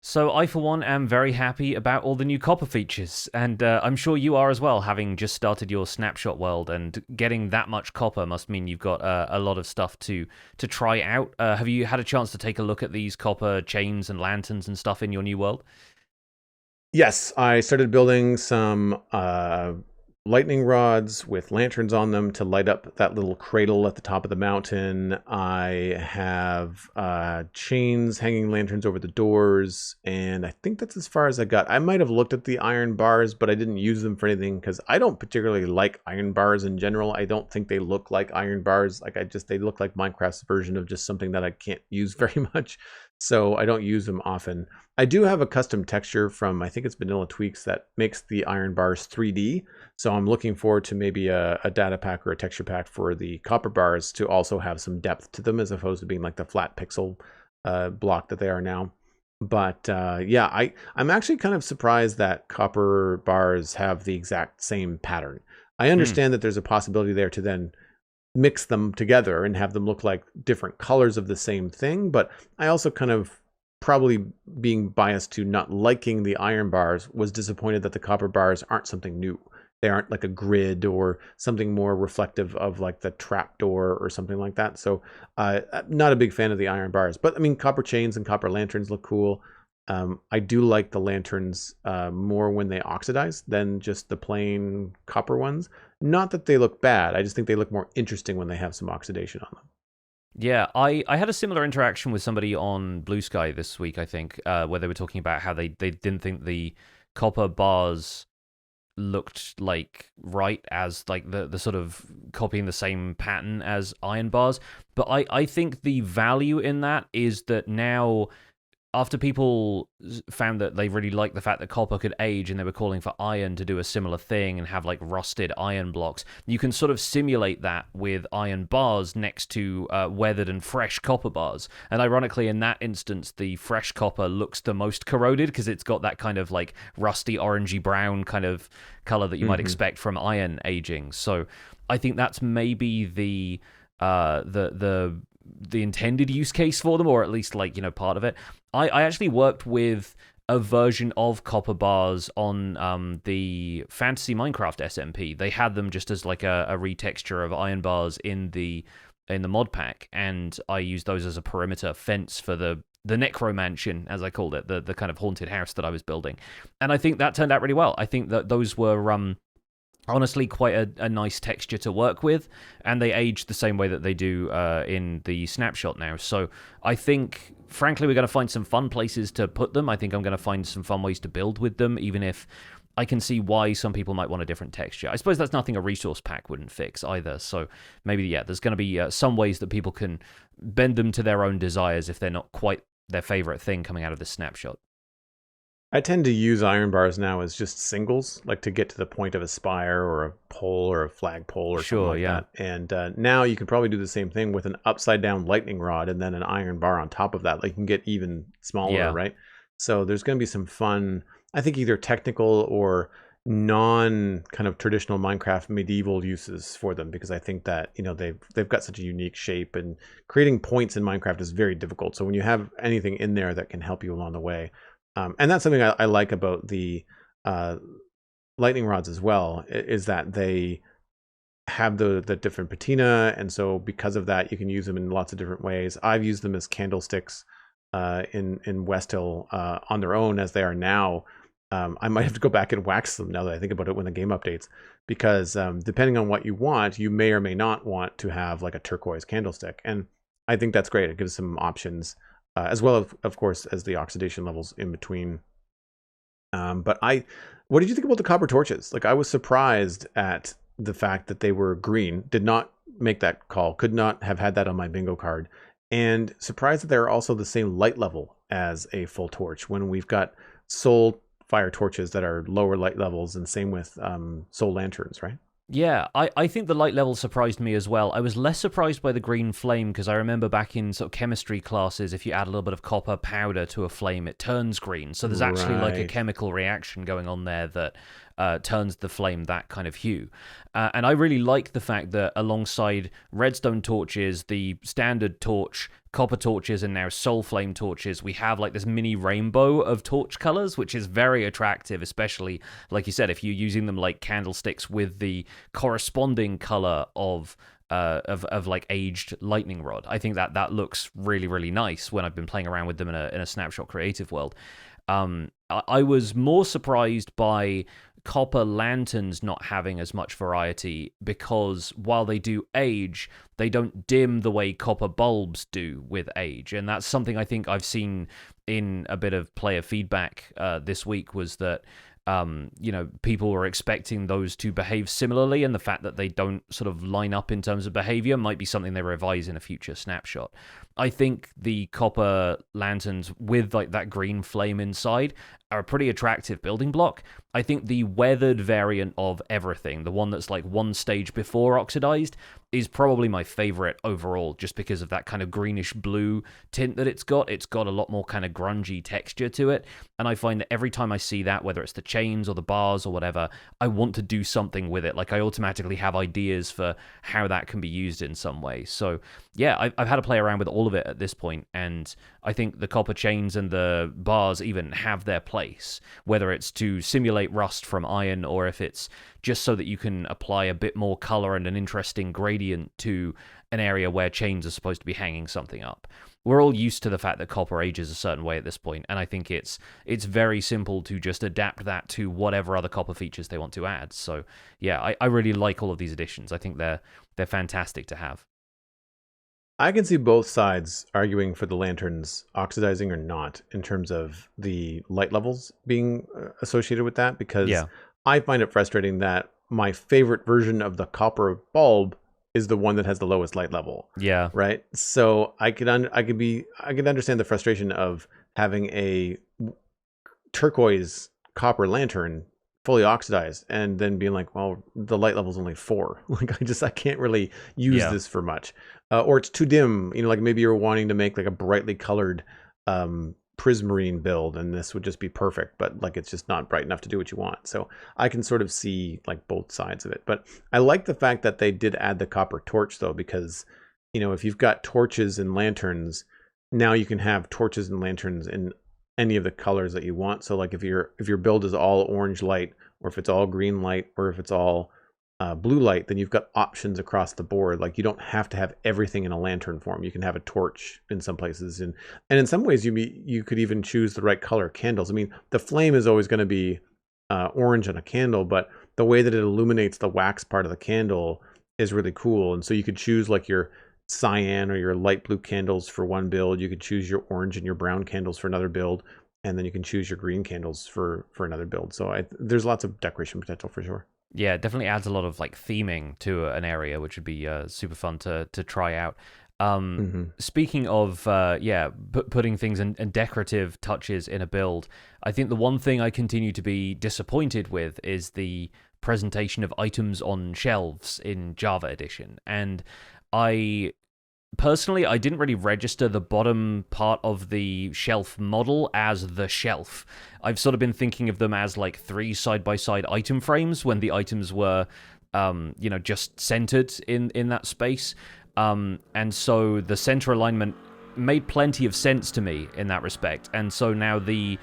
So I, for one, am very happy about all the new copper features, and I'm sure you are as well, having just started your Snapshot world, and getting that much copper must mean you've got a lot of stuff to try out. Have you had a chance to take a look at these copper chains and lanterns and stuff in your new world? Yes, I started building some lightning rods with lanterns on them to light up that little cradle at the top of the mountain. I have chains hanging lanterns over the doors, and I think that's as far as I got. I might have looked at the iron bars, but I didn't use them for anything because I don't particularly like iron bars in general. I don't think they look like iron bars. They look like Minecraft's version of just something that I can't use very much. So I don't use them often. I do have a custom texture from, I think it's Vanilla Tweaks, that makes the iron bars 3D. So I'm looking forward to maybe a data pack or a texture pack for the copper bars to also have some depth to them as opposed to being like the flat pixel block that they are now. But yeah, I'm actually kind of surprised that copper bars have the exact same pattern. I understand that there's a possibility there to then mix them together and have them look like different colors of the same thing. But I also kind of, probably being biased to not liking the iron bars, was disappointed that the copper bars aren't something new. They aren't like a grid or something more reflective of like the trapdoor or something like that. So I'm not a big fan of the iron bars. But I mean, copper chains and copper lanterns look cool. I do like the lanterns more when they oxidize than just the plain copper ones. Not that they look bad. I just think they look more interesting when they have some oxidation on them. Yeah, I had a similar interaction with somebody on Blue Sky this week, I think, where they were talking about how they didn't think the copper bars looked like right as like the sort of copying the same pattern as iron bars. But I think the value in that is that now, after people found that they really liked the fact that copper could age and they were calling for iron to do a similar thing and have like rusted iron blocks, you can sort of simulate that with iron bars next to weathered and fresh copper bars. And ironically, in that instance, the fresh copper looks the most corroded because it's got that kind of like rusty orangey brown kind of color that you might expect from iron aging. So I think that's maybe the intended use case for them, or at least like, part of it. I actually worked with a version of copper bars on the Fantasy Minecraft SMP. They had them just as like a retexture of iron bars in the mod pack, and I used those as a perimeter fence for the necromansion, as I called it, the kind of haunted house that I was building. And I think that turned out really well. I think that those were honestly quite a nice texture to work with, and they age the same way that they do in the Snapshot now. So I think, frankly, we're going to find some fun places to put them. I think I'm going to find some fun ways to build with them, even if I can see why some people might want a different texture. I suppose that's nothing a resource pack wouldn't fix either. So maybe, there's going to be some ways that people can bend them to their own desires if they're not quite their favorite thing coming out of the Snapshot. I tend to use iron bars now as just singles, like to get to the point of a spire or a pole or a flagpole or something like that. And now you can probably do the same thing with an upside down lightning rod and then an iron bar on top of that. Like you can get even smaller, right? So there's going to be some fun, I think, either technical or non kind of traditional Minecraft medieval uses for them, because I think that, they've got such a unique shape, and creating points in Minecraft is very difficult. So when you have anything in there that can help you along the way, and that's something I like about the lightning rods as well, is that they have the different patina, and so because of that, you can use them in lots of different ways. I've used them as candlesticks in West Hill on their own as they are now. I might have to go back and wax them now that I think about it when the game updates, because depending on what you want, you may or may not want to have like a turquoise candlestick, and I think that's great. It gives some options. As well, of course, as the oxidation levels in between. But what did you think about the copper torches? Like, I was surprised at the fact that they were green. Did not make that call. Could not have had that on my bingo card. And surprised that they're also the same light level as a full torch, when we've got soul fire torches that are lower light levels, and same with soul lanterns, right? Yeah, I think the light level surprised me as well. I was less surprised by the green flame, because I remember back in sort of chemistry classes, if you add a little bit of copper powder to a flame, it turns green. So there's actually like a chemical reaction going on there that turns the flame that kind of hue. And I really like the fact that alongside redstone torches, the standard torch, copper torches, and now soul flame torches, we have like this mini rainbow of torch colors, which is very attractive, especially, like you said, if you're using them like candlesticks with the corresponding color of like aged lightning rod. I think that looks really, really nice when I've been playing around with them in a Snapshot creative world. I was more surprised by copper lanterns not having as much variety, because while they do age, they don't dim the way copper bulbs do with age. And that's something I think I've seen in a bit of player feedback this week, was that people were expecting those to behave similarly, and the fact that they don't sort of line up in terms of behavior might be something they revise in a future Snapshot. I think the copper lanterns with like that green flame inside are a pretty attractive building block. I think the weathered variant of everything, the one that's like one stage before oxidized, is probably my favorite overall, just because of that kind of greenish blue tint that it's got. It's got a lot more kind of grungy texture to it, and I find that every time I see that, whether it's the chains or the bars or whatever, I want to do something with it. Like, I automatically have ideas for how that can be used in some way. So yeah, I've had to play around with all of it at this point, and I think the copper chains and the bars even have their place, whether it's to simulate rust from iron, or if it's just so that you can apply a bit more color and an interesting gradient to an area where chains are supposed to be hanging something up. We're all used to the fact that copper ages a certain way at this point, and I think it's very simple to just adapt that to whatever other copper features they want to add. So yeah, I really like all of these additions. I think they're fantastic to have. I can see both sides arguing for the lanterns oxidizing or not, in terms of the light levels being associated with that, because I find it frustrating that my favorite version of the copper bulb is the one that has the lowest light level. Yeah. Right. So I could understand the frustration of having a turquoise copper lantern fully oxidized and then being like, well, the light level's only 4. Like I can't really use Yeah. this for much. Or it's too dim, like maybe you're wanting to make like a brightly colored prismarine build, and this would just be perfect, but like it's just not bright enough to do what you want. So I can sort of see like both sides of it. But I like the fact that they did add the copper torch though, because if you've got torches and lanterns, now you can have torches and lanterns in any of the colors that you want. So like if your build is all orange light, or if it's all green light, or if it's all blue light, then you've got options across the board. Like you don't have to have everything in a lantern form. You can have a torch in some places, and in some ways you could even choose the right color candles. I mean, the flame is always going to be orange on a candle, but the way that it illuminates the wax part of the candle is really cool. And so you could choose like your cyan or your light blue candles for one build. You could choose your orange and your brown candles for another build, and then you can choose your green candles for another build. So there's lots of decoration potential for sure. Yeah, it definitely adds a lot of like theming to an area, which would be super fun to try out. Speaking of putting things and decorative touches in a build, I think the one thing I continue to be disappointed with is the presentation of items on shelves in Java Edition. And I didn't really register the bottom part of the shelf model as the shelf. I've sort of been thinking of them as like 3 side-by-side item frames when the items were, just centered in that space. And so the center alignment made plenty of sense to me in that respect. And so now the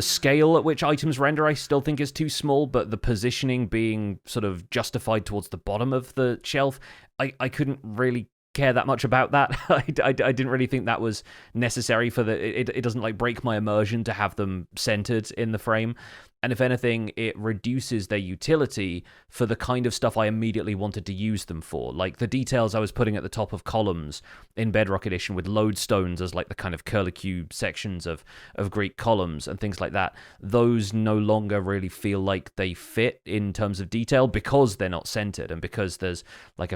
scale at which items render I still think is too small, but the positioning being sort of justified towards the bottom of the shelf, I couldn't really care that much about that. I didn't really think that was necessary for it doesn't like break my immersion to have them centered in the frame. And if anything, it reduces their utility for the kind of stuff I immediately wanted to use them for. Like the details I was putting at the top of columns in Bedrock Edition with lodestones as like the kind of curlicue sections of Greek columns and things like that. Those no longer really feel like they fit in terms of detail because they're not centered and because there's like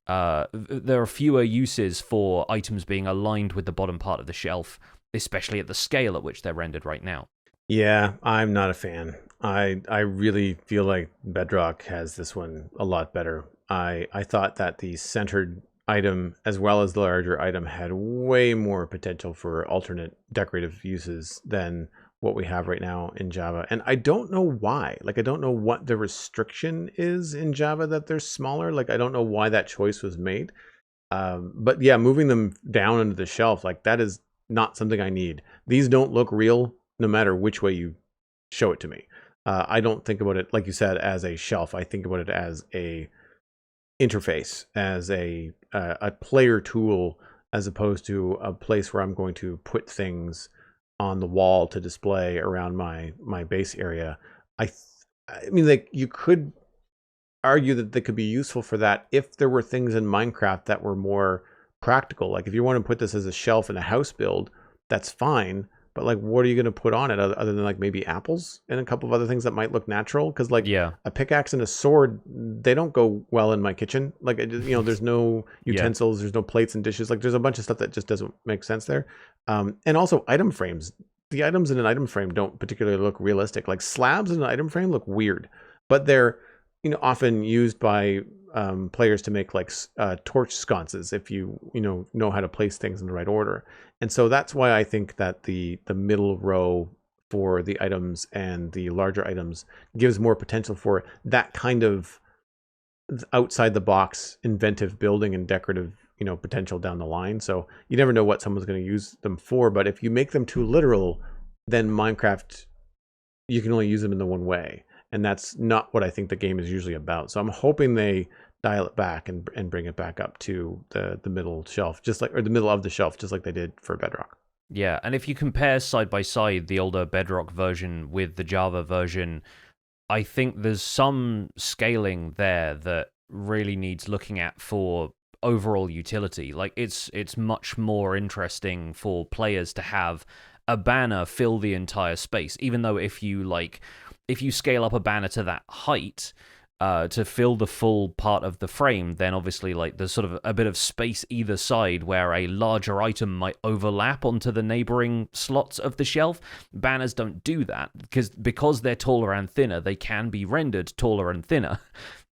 there are fewer uses for items being aligned with the bottom part of the shelf, especially at the scale at which they're rendered right now. Yeah, I'm not a fan. I really feel like Bedrock has this one a lot better. I thought that the centered item as well as the larger item had way more potential for alternate decorative uses than what we have right now in Java. And I don't know why. Like, I don't know what the restriction is in Java that they're smaller. Like, I don't know why that choice was made. But yeah, moving them down into the shelf, like that is not something I need. These don't look real no matter which way you show it to me. I don't think about it, like you said, as a shelf. I think about it as a interface, as a player tool, as opposed to a place where I'm going to put things on the wall to display around my base area. I mean, like you could argue that they could be useful for that if there were things in Minecraft that were more practical. Like if you want to put this as a shelf in a house build, that's fine. But like, what are you going to put on it other than like maybe apples and a couple of other things that might look natural? Because like a pickaxe and a sword, they don't go well in my kitchen. Like, there's no utensils, there's no plates and dishes. Like there's a bunch of stuff that just doesn't make sense there. And also item frames. The items in an item frame don't particularly look realistic. Like slabs in an item frame look weird, but they're often used by players to make like torch sconces if you know how to place things in the right order. And so that's why I think that the middle row for the items and the larger items gives more potential for that kind of outside the box inventive building and decorative potential down the line. So you never know what someone's going to use them for, but if you make them too literal, then Minecraft, you can only use them in the one way. And that's not what I think the game is usually about. So I'm hoping they dial it back and bring it back up to the middle shelf, or the middle of the shelf, just like they did for Bedrock. Yeah, and if you compare side by side the older Bedrock version with the Java version, I think there's some scaling there that really needs looking at for overall utility. Like it's much more interesting for players to have a banner fill the entire space, even though if you scale up a banner to that height, to fill the full part of the frame, then obviously like there's sort of a bit of space either side where a larger item might overlap onto the neighboring slots of the shelf. Banners don't do that because they're taller and thinner, they can be rendered taller and thinner.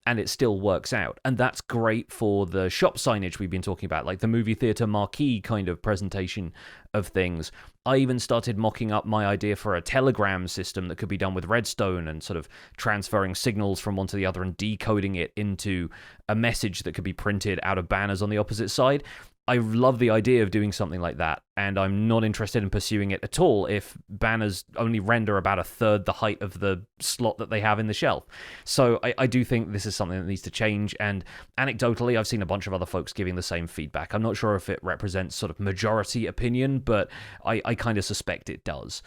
And it still works out. And that's great for the shop signage we've been talking about, like the movie theater marquee kind of presentation of things. I even started mocking up my idea for a telegram system that could be done with redstone and sort of transferring signals from one to the other and decoding it into a message that could be printed out of banners on the opposite side. I love the idea of doing something like that, and I'm not interested in pursuing it at all if banners only render about a third the height of the slot that they have in the shelf. So I do think this is something that needs to change, and anecdotally, I've seen a bunch of other folks giving the same feedback. I'm not sure if it represents sort of majority opinion, but I kind of suspect it does.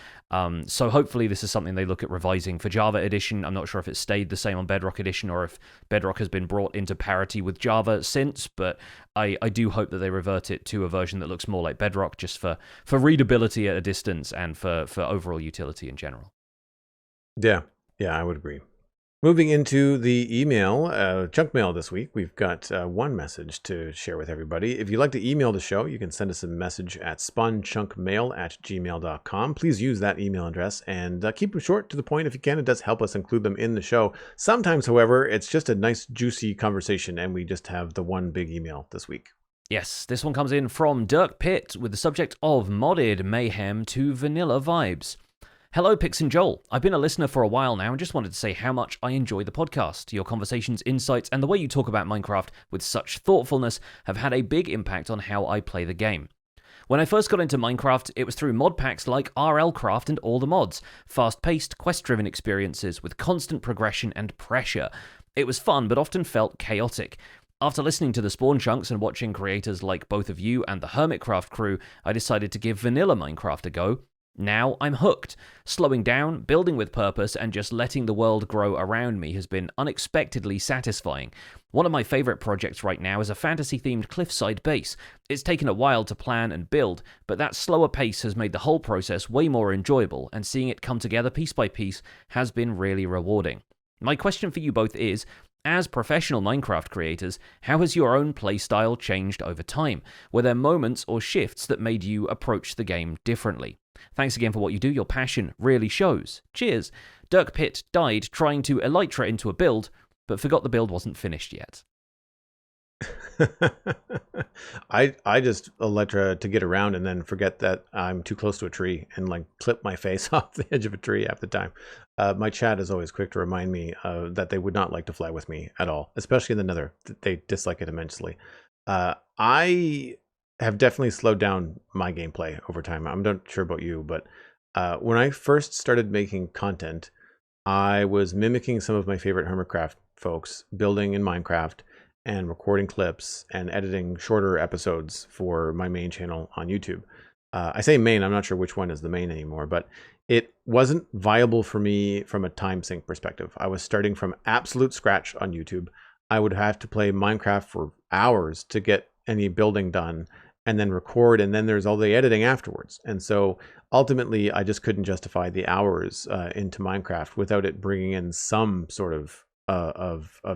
So hopefully this is something they look at revising for Java Edition. I'm not sure if it stayed the same on Bedrock Edition or if Bedrock has been brought into parity with Java since, but I do hope that they revert it to a version that looks more like Bedrock, just for readability at a distance and for overall utility in general. Yeah, I would agree. Moving into the email, junk mail this week, we've got one message to share with everybody. If you'd like to email the show, you can send us a message at spawnchunkmail@gmail.com. Please use that email address and keep them short to the point if you can. It does help us include them in the show. Sometimes, however, it's just a nice, juicy conversation, and we just have the one big email this week. Yes, this one comes in from Dirk Pitt with the subject of modded mayhem to vanilla vibes. Hello, Pix and Joel. I've been a listener for a while now and just wanted to say how much I enjoy the podcast. Your conversations, insights, and the way you talk about Minecraft with such thoughtfulness have had a big impact on how I play the game. When I first got into Minecraft, it was through mod packs like RLCraft and all the mods. Fast-paced, quest-driven experiences with constant progression and pressure. It was fun, but often felt chaotic. After listening to the Spawn Chunks and watching creators like both of you and the Hermitcraft crew, I decided to give vanilla Minecraft a go. Now I'm hooked. Slowing down, building with purpose, and just letting the world grow around me has been unexpectedly satisfying. One of my favourite projects right now is a fantasy-themed cliffside base. It's taken a while to plan and build, but that slower pace has made the whole process way more enjoyable, and seeing it come together piece by piece has been really rewarding. My question for you both is, as professional Minecraft creators, how has your own playstyle changed over time? Were there moments or shifts that made you approach the game differently? Thanks again for what you do. Your passion really shows. Cheers. Dirk Pitt died trying to elytra into a build, but forgot the build wasn't finished yet. I just elytra to get around and then forget that I'm too close to a tree and like clip my face off the edge of a tree half the time. My chat is always quick to remind me that they would not like to fly with me at all, especially in the Nether. They dislike it immensely. I have definitely slowed down my gameplay over time. I'm not sure about you, but when I first started making content, I was mimicking some of my favorite Hermitcraft folks, building in Minecraft and recording clips and editing shorter episodes for my main channel on YouTube. I say main, I'm not sure which one is the main anymore, but it wasn't viable for me from a time sink perspective. I was starting from absolute scratch on YouTube. I would have to play Minecraft for hours to get any building done and then record, and then there's all the editing afterwards. And so ultimately, I just couldn't justify the hours into Minecraft without it bringing in some sort of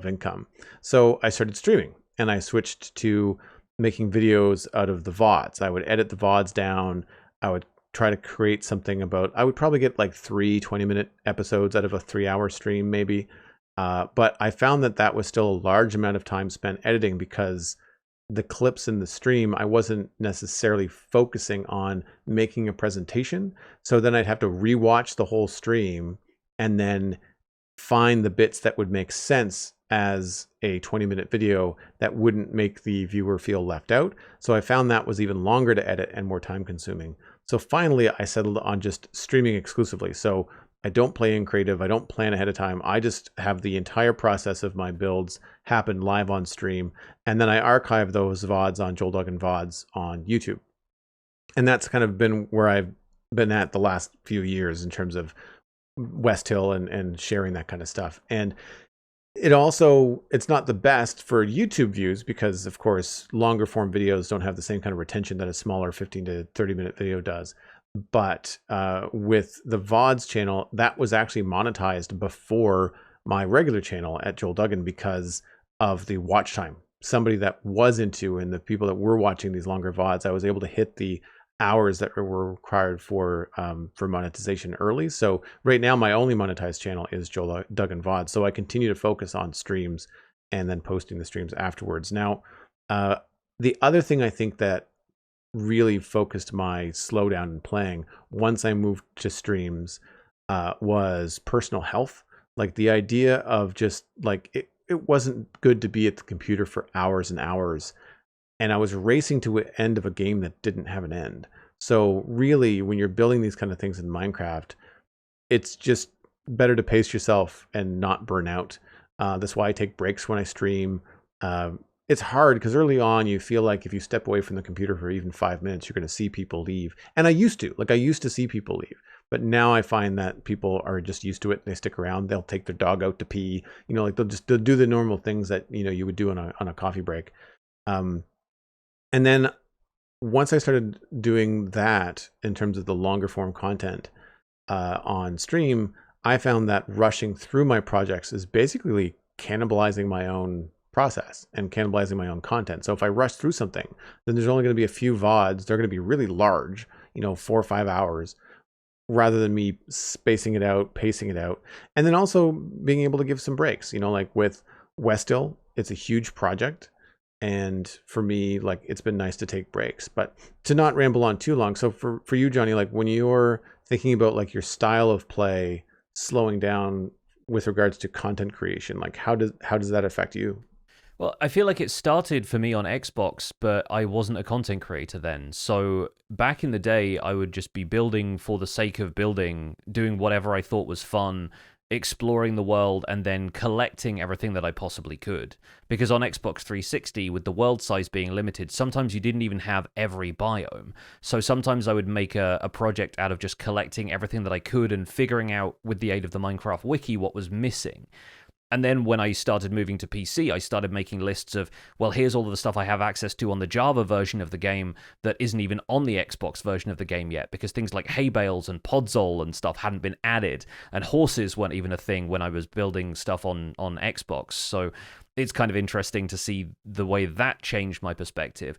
income. So I started streaming, and I switched to making videos out of the VODs. I would edit the VODs down. I would try to create something about, I would probably get like 3 20-minute episodes out of a 3-hour stream maybe. But I found that was still a large amount of time spent editing because the clips in the stream, I wasn't necessarily focusing on making a presentation. So then I'd have to rewatch the whole stream and then find the bits that would make sense as a 20-minute video that wouldn't make the viewer feel left out. So I found that was even longer to edit and more time consuming. So finally I settled on just streaming exclusively. So I don't play in creative. I don't plan ahead of time. I just have the entire process of my builds happen live on stream. And then I archive those VODs on Joel Duggan VODs on YouTube. And that's kind of been where I've been at the last few years in terms of West Hill and sharing that kind of stuff. And it's not the best for YouTube views because, of course, longer form videos don't have the same kind of retention that a smaller 15 to 30 minute video does. But with the VODs channel, that was actually monetized before my regular channel at Joel Duggan because of the watch time. Somebody that was into, and the people that were watching these longer VODs, I was able to hit the hours that were required for monetization early. So right now, my only monetized channel is Joel Duggan VOD. So I continue to focus on streams and then posting the streams afterwards. Now, the other thing I think that really focused my slowdown in playing once I moved to streams was personal health. Like the idea of just like it wasn't good to be at the computer for hours and hours, and I was racing to the end of a game that didn't have an end. So really, when you're building these kind of things in Minecraft, it's just better to pace yourself and not burn out. That's why I take breaks when I stream. It's hard because early on you feel like if you step away from the computer for even 5 minutes, you're going to see people leave. And I used to see people leave, but now I find that people are just used to it. They stick around. They'll take their dog out to pee. Like they'll do the normal things that you would do on a coffee break. And then once I started doing that in terms of the longer form content on stream, I found that rushing through my projects is basically cannibalizing my own process and cannibalizing my own content. So if I rush through something, then there's only going to be a few VODs. They're going to be really large, 4 or 5 hours, rather than me spacing it out, pacing it out. And then also being able to give some breaks, like with Westill, it's a huge project. And for me, like, it's been nice to take breaks, but to not ramble on too long. So for you, Johnny, like when you're thinking about like your style of play slowing down with regards to content creation, like how does that affect you? Well, I feel like it started for me on Xbox, but I wasn't a content creator then. So back in the day, I would just be building for the sake of building, doing whatever I thought was fun, exploring the world, and then collecting everything that I possibly could. Because on Xbox 360, with the world size being limited, sometimes you didn't even have every biome. So sometimes I would make a project out of just collecting everything that I could and figuring out, with the aid of the Minecraft wiki, what was missing. And then when I started moving to PC, I started making lists of, well, here's all of the stuff I have access to on the Java version of the game that isn't even on the Xbox version of the game yet, because things like hay bales and podzol and stuff hadn't been added, and horses weren't even a thing when I was building stuff on Xbox. So it's kind of interesting to see the way that changed my perspective.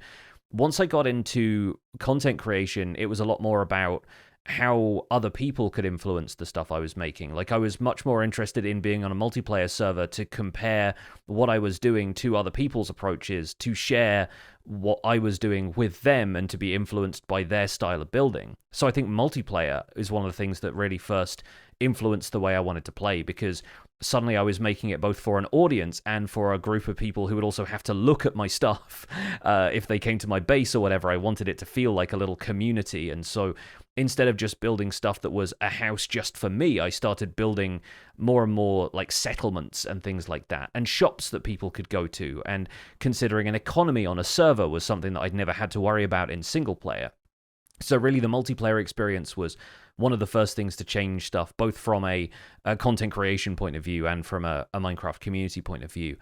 Once I got into content creation, it was a lot more about how other people could influence the stuff I was making. Like, I was much more interested in being on a multiplayer server to compare what I was doing to other people's approaches, to share what I was doing with them, and to be influenced by their style of building. So I think multiplayer is one of the things that really first influenced the way I wanted to play, because suddenly I was making it both for an audience and for a group of people who would also have to look at my stuff. If they came to my base or whatever, I wanted it to feel like a little community. And so instead of just building stuff that was a house just for me, I started building more and more like settlements and things like that, and shops that people could go to. And considering an economy on a server was something that I'd never had to worry about in single player. So really the multiplayer experience was one of the first things to change stuff, both from a content creation point of view and from a Minecraft community point of view.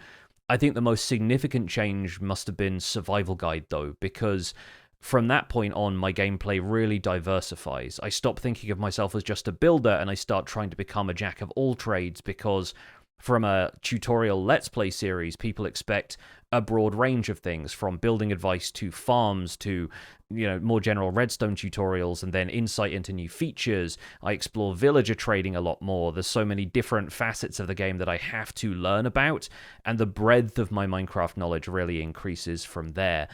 I think the most significant change must have been Survival Guide, though, because from that point on, my gameplay really diversifies. I stop thinking of myself as just a builder, and I start trying to become a jack of all trades, because from a tutorial Let's Play series, people expect a broad range of things, from building advice to farms to, more general redstone tutorials, and then insight into new features. I explore villager trading a lot more. There's so many different facets of the game that I have to learn about, and the breadth of my Minecraft knowledge really increases from there.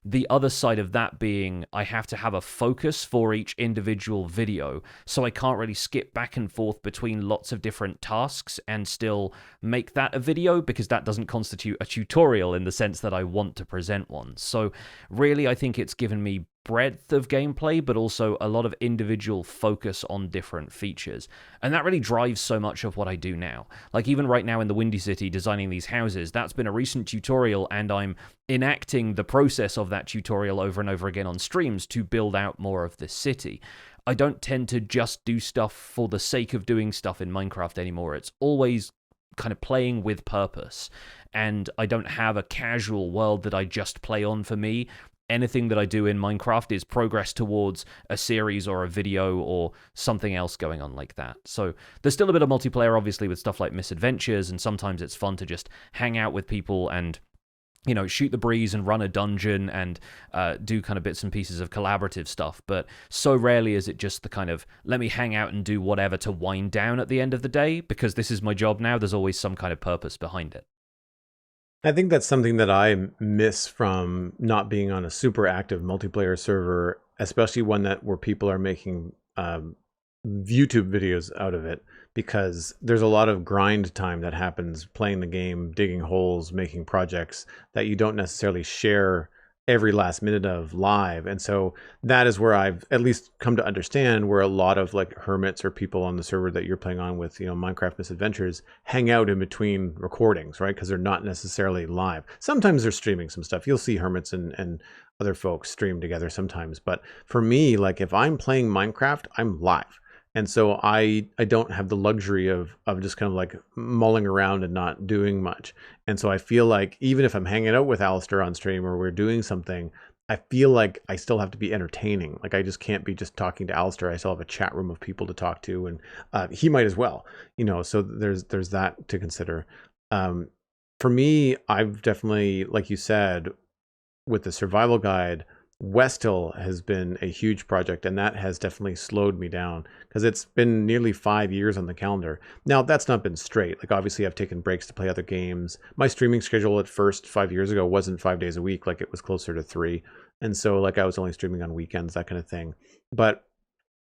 The other side of that being, I have to have a focus for each individual video, so I can't really skip back and forth between lots of different tasks and still make that a video, because that doesn't constitute a tutorial in the sense that I want to present one. So really, I think it's given me breadth of gameplay, but also a lot of individual focus on different features. And that really drives so much of what I do now. Like, even right now in the Windy City, designing these houses, that's been a recent tutorial, and I'm enacting the process of that tutorial over and over again on streams to build out more of this city. I don't tend to just do stuff for the sake of doing stuff in Minecraft anymore. It's always kind of playing with purpose. And I don't have a casual world that I just play on for me. anything that I do in Minecraft is progress towards a series or a video or something else going on like that. So there's still a bit of multiplayer, obviously, with stuff like misadventures, and sometimes it's fun to just hang out with people and, shoot the breeze and run a dungeon and do kind of bits and pieces of collaborative stuff. But so rarely is it just the kind of, let me hang out and do whatever to wind down at the end of the day, because this is my job now. There's always some kind of purpose behind it. I think that's something that I miss from not being on a super active multiplayer server, especially one where people are making YouTube videos out of it, because there's a lot of grind time that happens playing the game, digging holes, making projects that you don't necessarily share every last minute of live. And so that is where I've at least come to understand where a lot of like hermits or people on the server that you're playing on with, Minecraft Misadventures hang out in between recordings, right? Because they're not necessarily live. Sometimes they're streaming some stuff. You'll see hermits and other folks stream together sometimes. But for me, like if I'm playing Minecraft, I'm live. And so I don't have the luxury of just kind of like mulling around and not doing much. And so I feel like even if I'm hanging out with Alistair on stream or we're doing something, I feel like I still have to be entertaining. Like I just can't be just talking to Alistair. I still have a chat room of people to talk to, and he might as well. So there's that to consider. For me, I've definitely, like you said, with the survival guide, West Hill has been a huge project, and that has definitely slowed me down because it's been nearly 5 years on the calendar. Now, that's not been straight. Like, obviously, I've taken breaks to play other games. My streaming schedule at first 5 years ago wasn't 5 days a week. Like, it was closer to 3. And so, like, I was only streaming on weekends, that kind of thing. But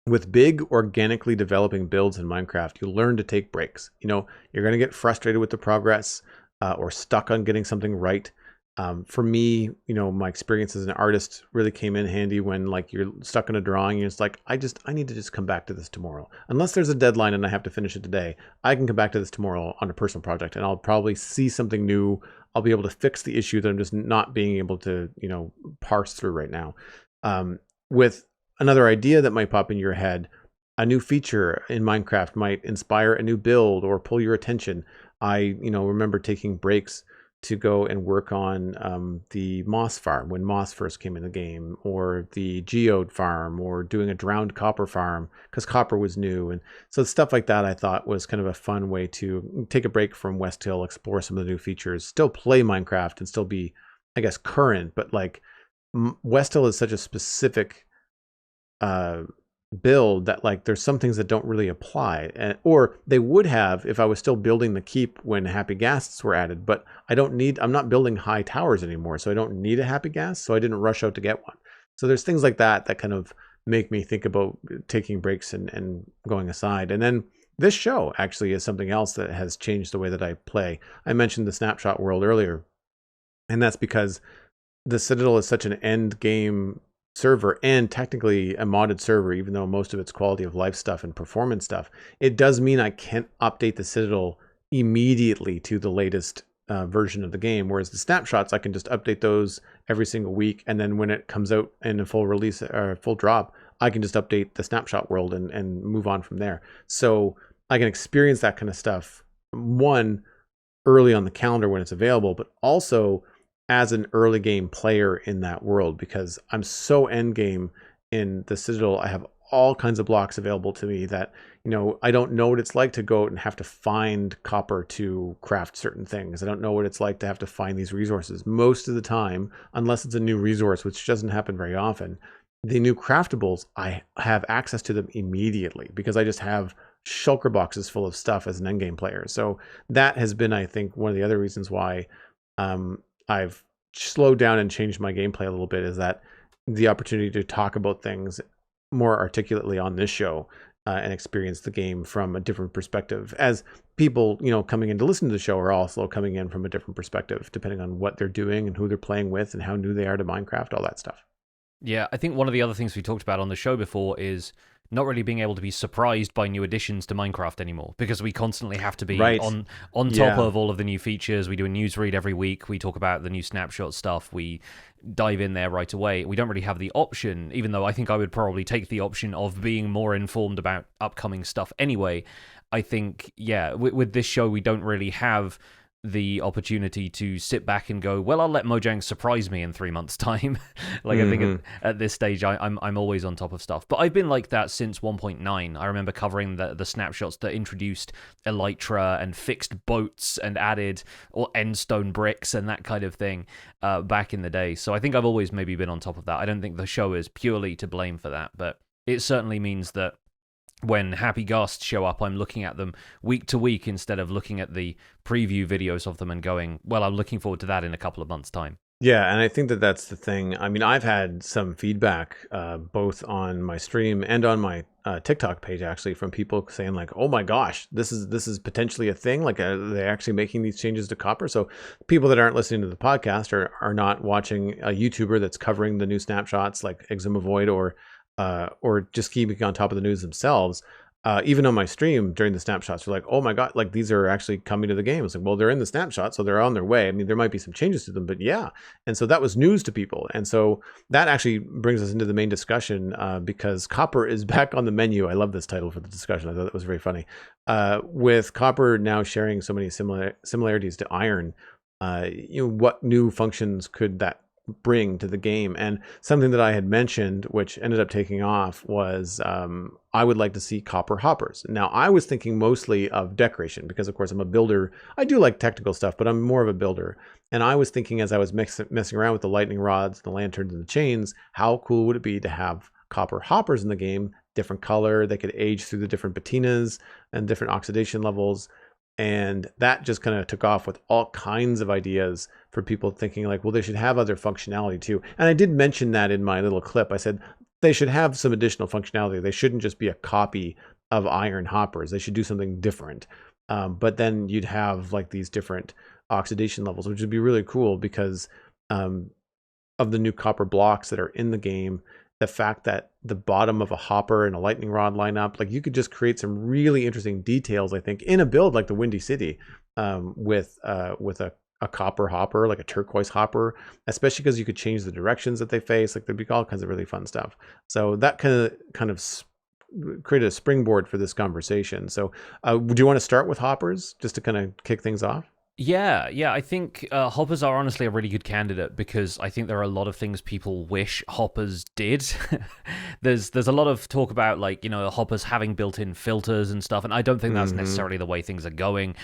with big organically developing builds in Minecraft, you learn to take breaks. You're going to get frustrated with the progress or stuck on getting something right. For me, my experience as an artist really came in handy when like you're stuck in a drawing and it's like, I need to just come back to this tomorrow. Unless there's a deadline and I have to finish it today, I can come back to this tomorrow on a personal project and I'll probably see something new. I'll be able to fix the issue that I'm just not being able to, parse through right now. With another idea that might pop in your head, a new feature in Minecraft might inspire a new build or pull your attention. I, remember taking breaks to go and work on the moss farm when moss first came in the game, or the geode farm, or doing a drowned copper farm because copper was new. And so stuff like that I thought was kind of a fun way to take a break from West Hill, explore some of the new features, still play Minecraft and still be, I guess, current. But like West Hill is such a specific build that like there's some things that don't really apply, or they would have if I was still building the keep when happy ghasts were added, but I'm not building high towers anymore, so I don't need a happy ghast, so I didn't rush out to get one. So there's things like that kind of make me think about taking breaks and going aside. And then this show actually is something else that has changed the way that I play. I mentioned the Snapshot world earlier, and that's because the Citadel is such an end game server and technically a modded server, even though most of its quality of life stuff and performance stuff. It does mean I can't update the Citadel immediately to the latest version of the game, whereas the snapshots, I can just update those every single week, and then when it comes out in a full release or full drop, I can just update the snapshot world and move on from there. So I can experience that kind of stuff, one, early on the calendar when it's available, but also as an early game player in that world, because I'm so end game in the Citadel. I have all kinds of blocks available to me that, I don't know what it's like to go out and have to find copper to craft certain things. I don't know what it's like to have to find these resources. Most of the time, unless it's a new resource, which doesn't happen very often, the new craftables, I have access to them immediately because I just have shulker boxes full of stuff as an endgame player. So that has been, I think, one of the other reasons why I've slowed down and changed my gameplay a little bit, is that the opportunity to talk about things more articulately on this show and experience the game from a different perspective, as people, coming in to listen to the show are also coming in from a different perspective, depending on what they're doing and who they're playing with and how new they are to Minecraft, all that stuff. Yeah, I think one of the other things we talked about on the show before is not really being able to be surprised by new additions to Minecraft anymore, because we constantly have to be on top of all of the new features. We do a newsread every week. We talk about the new Snapshot stuff. We dive in there right away. We don't really have the option, even though I think I would probably take the option of being more informed about upcoming stuff anyway. I think, with this show, we don't really have the opportunity to sit back and go, well, I'll let Mojang surprise me in 3 months' time. Like, I think at this stage, I'm always on top of stuff. But I've been like that since 1.9. I remember covering the snapshots that introduced elytra and fixed boats and added or endstone bricks and that kind of thing back in the day. So I think I've always maybe been on top of that. I don't think the show is purely to blame for that, but it certainly means that when Happy Ghasts show up, I'm looking at them week to week instead of looking at the preview videos of them and going, well, I'm looking forward to that in a couple of months' time. Yeah, and I think that that's the thing. I mean, I've had some feedback both on my stream and on my TikTok page, actually, from people saying like, "Oh my gosh, this is potentially a thing. Like, are they actually making these changes to Copper?" So people that aren't listening to the podcast are not watching a YouTuber that's covering the new snapshots like Exumavoid or just keeping on top of the news themselves. Even on my stream during the snapshots, they're like, "Oh my god, like these are actually coming to the game." It's like, well, they're in the snapshot, so they're on their way. I mean, there might be some changes to them, but yeah. And so that was news to people, and so that actually brings us into the main discussion because Copper is back on the menu. I love this title for the discussion. I thought that was very funny. With Copper now sharing so many similarities to Iron, what new functions could that bring to the game? And something that I had mentioned, which ended up taking off, was I would like to see copper hoppers. Now, I was thinking mostly of decoration because, of course, I'm a builder. I do like technical stuff, but I'm more of a builder. And I was thinking as I was messing around with the lightning rods, the lanterns, and the chains, how cool would it be to have copper hoppers in the game, different color, they could age through the different patinas and different oxidation levels. And that just kind of took off with all kinds of ideas for people thinking like, well, they should have other functionality too. And I did mention that in my little clip. I said they should have some additional functionality. They shouldn't just be a copy of Iron hoppers. They should do something different. But then you'd have like these different oxidation levels, which would be really cool because of the new copper blocks that are in the game. The fact that the bottom of a hopper and a lightning rod line up, like you could just create some really interesting details, I think, in a build like the Windy City with a copper hopper, like a turquoise hopper, especially because you could change the directions that they face. Like there'd be all kinds of really fun stuff. So that kind of created a springboard for this conversation. So do you want to start with hoppers just to kind of kick things off? Yeah, I think hoppers are honestly a really good candidate because I think there are a lot of things people wish hoppers did. There's a lot of talk about like, hoppers having built-in filters and stuff, and I don't think that's necessarily the way things are going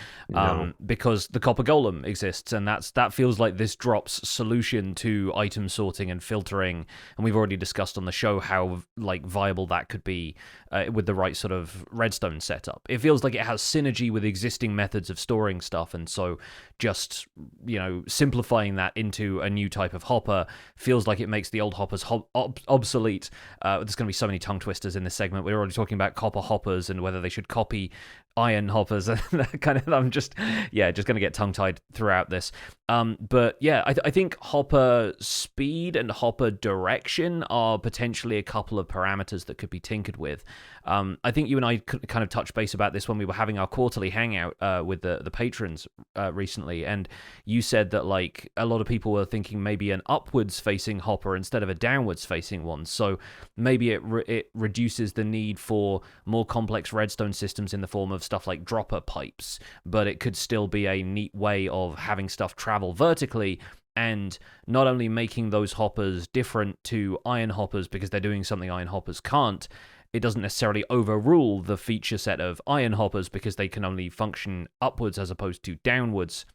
because the copper golem exists, and that feels like this drop's solution to item sorting and filtering, and we've already discussed on the show how like viable that could be with the right sort of redstone setup. It feels like it has synergy with existing methods of storing stuff, and so just simplifying that into a new type of hopper feels like it makes the old hoppers obsolete. There's going to be so many tongue twisters in this segment. We're already talking about copper hoppers and whether they should copy iron hoppers and that kind of. I'm just going to get tongue tied throughout this. But yeah, I think hopper speed and hopper direction are potentially a couple of parameters that could be tinkered with. I think you and I kind of touched base about this when we were having our quarterly hangout with the patrons recently, and you said that like a lot of people were thinking maybe an upwards facing hopper instead of a downwards facing one. So maybe it reduces the need for more complex redstone systems in the form of stuff like dropper pipes, but it could still be a neat way of having stuff travel vertically and not only making those hoppers different to iron hoppers because they're doing something iron hoppers can't. It doesn't necessarily overrule the feature set of iron hoppers because they can only function upwards as opposed to downwards.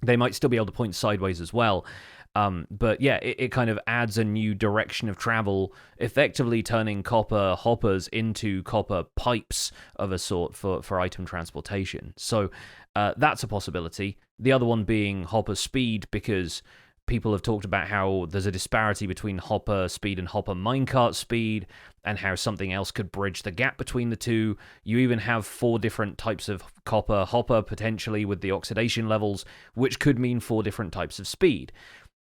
They might still be able to point sideways as well. But yeah, it kind of adds a new direction of travel, effectively turning copper hoppers into copper pipes of a sort for item transportation. So that's a possibility. The other one being hopper speed, because people have talked about how there's a disparity between hopper speed and hopper minecart speed, and how something else could bridge the gap between the two. You even have 4 different types of copper hopper, potentially, with the oxidation levels, which could mean 4 different types of speed.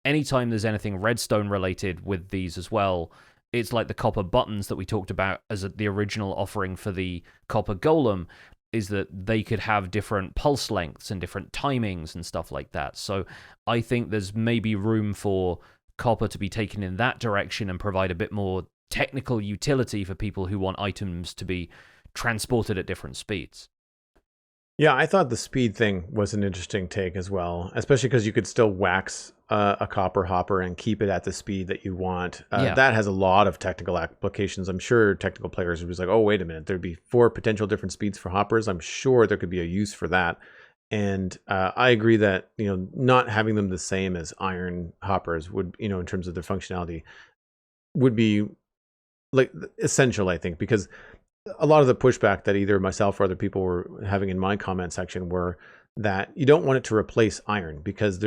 Anytime there's anything redstone related with these as well, it's like the copper buttons that we talked about as the original offering for the copper golem, is that they could have different pulse lengths and different timings and stuff like that. So I think there's maybe room for copper to be taken in that direction and provide a bit more technical utility for people who want items to be transported at different speeds. Yeah, I thought the speed thing was an interesting take as well, especially because you could still wax a copper hopper and keep it at the speed that you want. Yeah. That has a lot of technical applications. I'm sure technical players would be like, oh, wait a minute, there'd be 4 potential different speeds for hoppers. I'm sure there could be a use for that. And I agree that, not having them the same as iron hoppers would, in terms of their functionality, would be like essential, I think, because a lot of the pushback that either myself or other people were having in my comment section were that you don't want it to replace iron because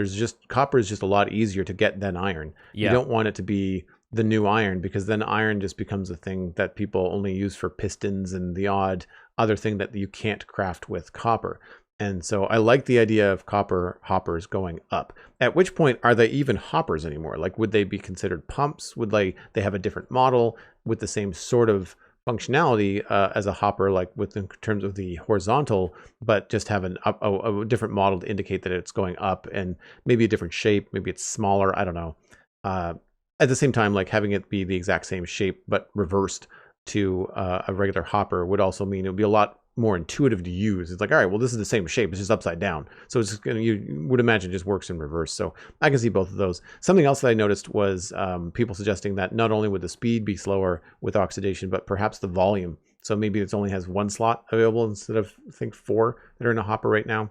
copper is just a lot easier to get than iron. You Yeah. don't want it to be the new iron because then iron just becomes a thing that people only use for pistons and the odd other thing that you can't craft with copper. And so I like the idea of copper hoppers going up. At which point are they even hoppers anymore? Like, would they be considered pumps? Would they have a different model with the same sort of functionality as a hopper, like in terms of the horizontal, but just have a different model to indicate that it's going up, and maybe a different shape, maybe it's smaller, I don't know. At the same time, like having it be the exact same shape but reversed to a regular hopper would also mean it would be a lot more intuitive to use. It's like, all right, well, this is the same shape, it's just upside down, so it's just gonna, you would imagine, just works in reverse. So I can see both of those. Something else that I noticed was people suggesting that not only would the speed be slower with oxidation, but perhaps the volume. So maybe it only has 1 slot available instead of, I think, 4 that are in a hopper right now,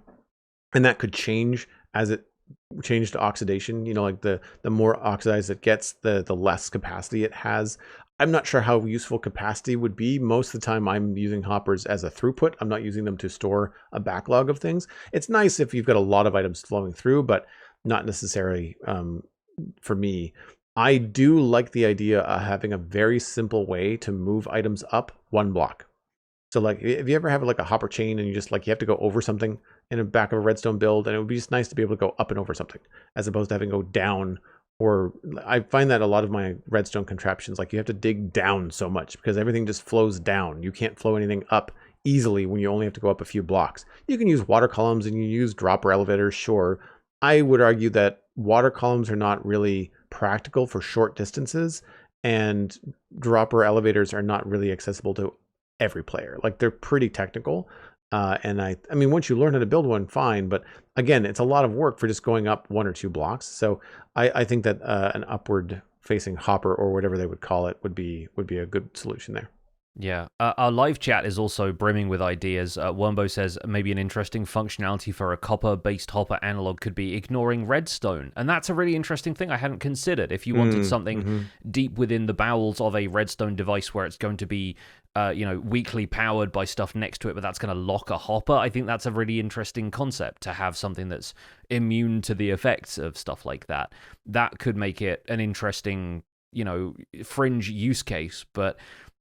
and that could change as it changed to oxidation. Like the more oxidized it gets, the less capacity it has. I'm not sure how useful capacity would be. Most of the time I'm using hoppers as a throughput. I'm not using them to store a backlog of things. It's nice if you've got a lot of items flowing through, but not necessarily for me. I do like the idea of having a very simple way to move items up 1 block. So like, if you ever have like a hopper chain and you have to go over something in the back of a redstone build, and it would be just nice to be able to go up and over something as opposed to having to go down. Or I find that a lot of my redstone contraptions, like, you have to dig down so much because everything just flows down. You can't flow anything up easily when you only have to go up a few blocks. You can use water columns and you use dropper elevators, sure. I would argue that water columns are not really practical for short distances, and dropper elevators are not really accessible to every player. Like, they're pretty technical. And I mean, once you learn how to build one, fine. But again, it's a lot of work for just going up 1 or 2 blocks. So I think that an upward facing hopper, or whatever they would call it, would be a good solution there. Yeah. Our live chat is also brimming with ideas. Wormbo says maybe an interesting functionality for a copper-based hopper analog could be ignoring redstone. And that's a really interesting thing I hadn't considered. If you wanted something deep within the bowels of a redstone device where it's going to be weakly powered by stuff next to it, but that's going to lock a hopper, I think that's a really interesting concept, to have something that's immune to the effects of stuff like that. That could make it an interesting, fringe use case. But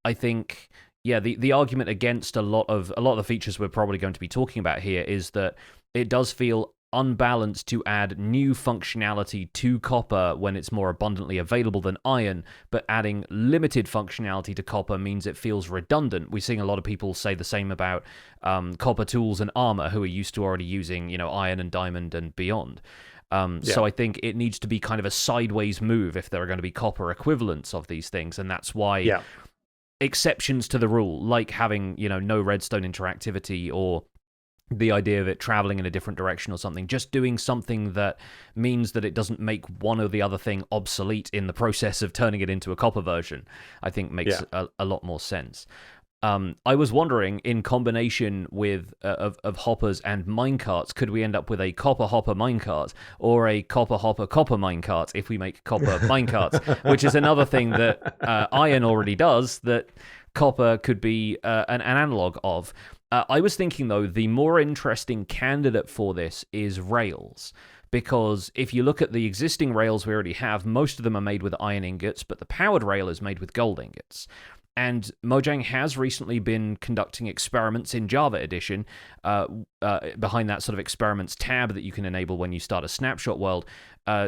I think, yeah, the argument against a lot of the features we're probably going to be talking about here is that it does feel unbalanced to add new functionality to copper when it's more abundantly available than iron, but adding limited functionality to copper means it feels redundant. We're seeing a lot of people say the same about copper tools and armor, who are used to already using iron and diamond and beyond. So I think it needs to be kind of a sideways move if there are going to be copper equivalents of these things, and that's why exceptions to the rule, like having no redstone interactivity, or the idea of it traveling in a different direction or something, just doing something that means that it doesn't make one or the other thing obsolete in the process of turning it into a copper version, I think makes a lot more sense. I was wondering, in combination with of hoppers and minecarts, could we end up with a copper hopper minecart, or a copper hopper copper minecart if we make copper minecarts, which is another thing that iron already does, that copper could be an analog of. I was thinking, though, the more interesting candidate for this is rails. Because if you look at the existing rails we already have, most of them are made with iron ingots, but the powered rail is made with gold ingots. And Mojang has recently been conducting experiments in Java Edition, behind that sort of experiments tab that you can enable when you start a Snapshot world,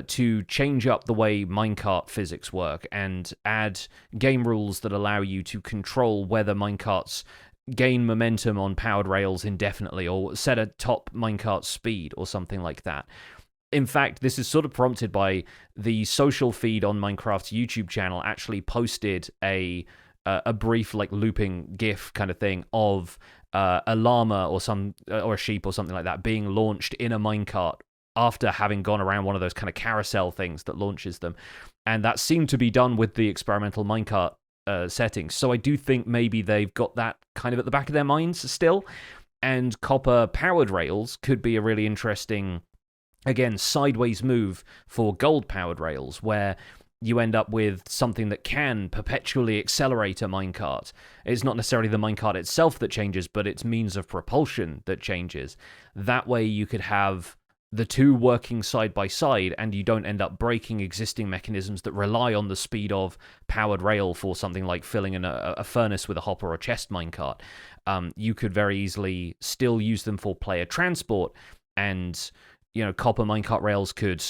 to change up the way minecart physics work and add game rules that allow you to control whether minecarts gain momentum on powered rails indefinitely, or set a top minecart speed or something like that. In fact, this is sort of prompted by the social feed on Minecraft's YouTube channel actually posted a brief, like, looping GIF kind of thing of a llama or a sheep or something like that being launched in a minecart after having gone around one of those kind of carousel things that launches them. And that seemed to be done with the experimental minecart settings. So I do think maybe they've got that kind of at the back of their minds still. And copper-powered rails could be a really interesting, again, sideways move for gold-powered rails, where you end up with something that can perpetually accelerate a minecart. It's not necessarily the minecart itself that changes, but its means of propulsion that changes. That way you could have the two working side by side, and you don't end up breaking existing mechanisms that rely on the speed of powered rail for something like filling in a furnace with a hopper or chest minecart. You could very easily still use them for player transport, and copper minecart rails could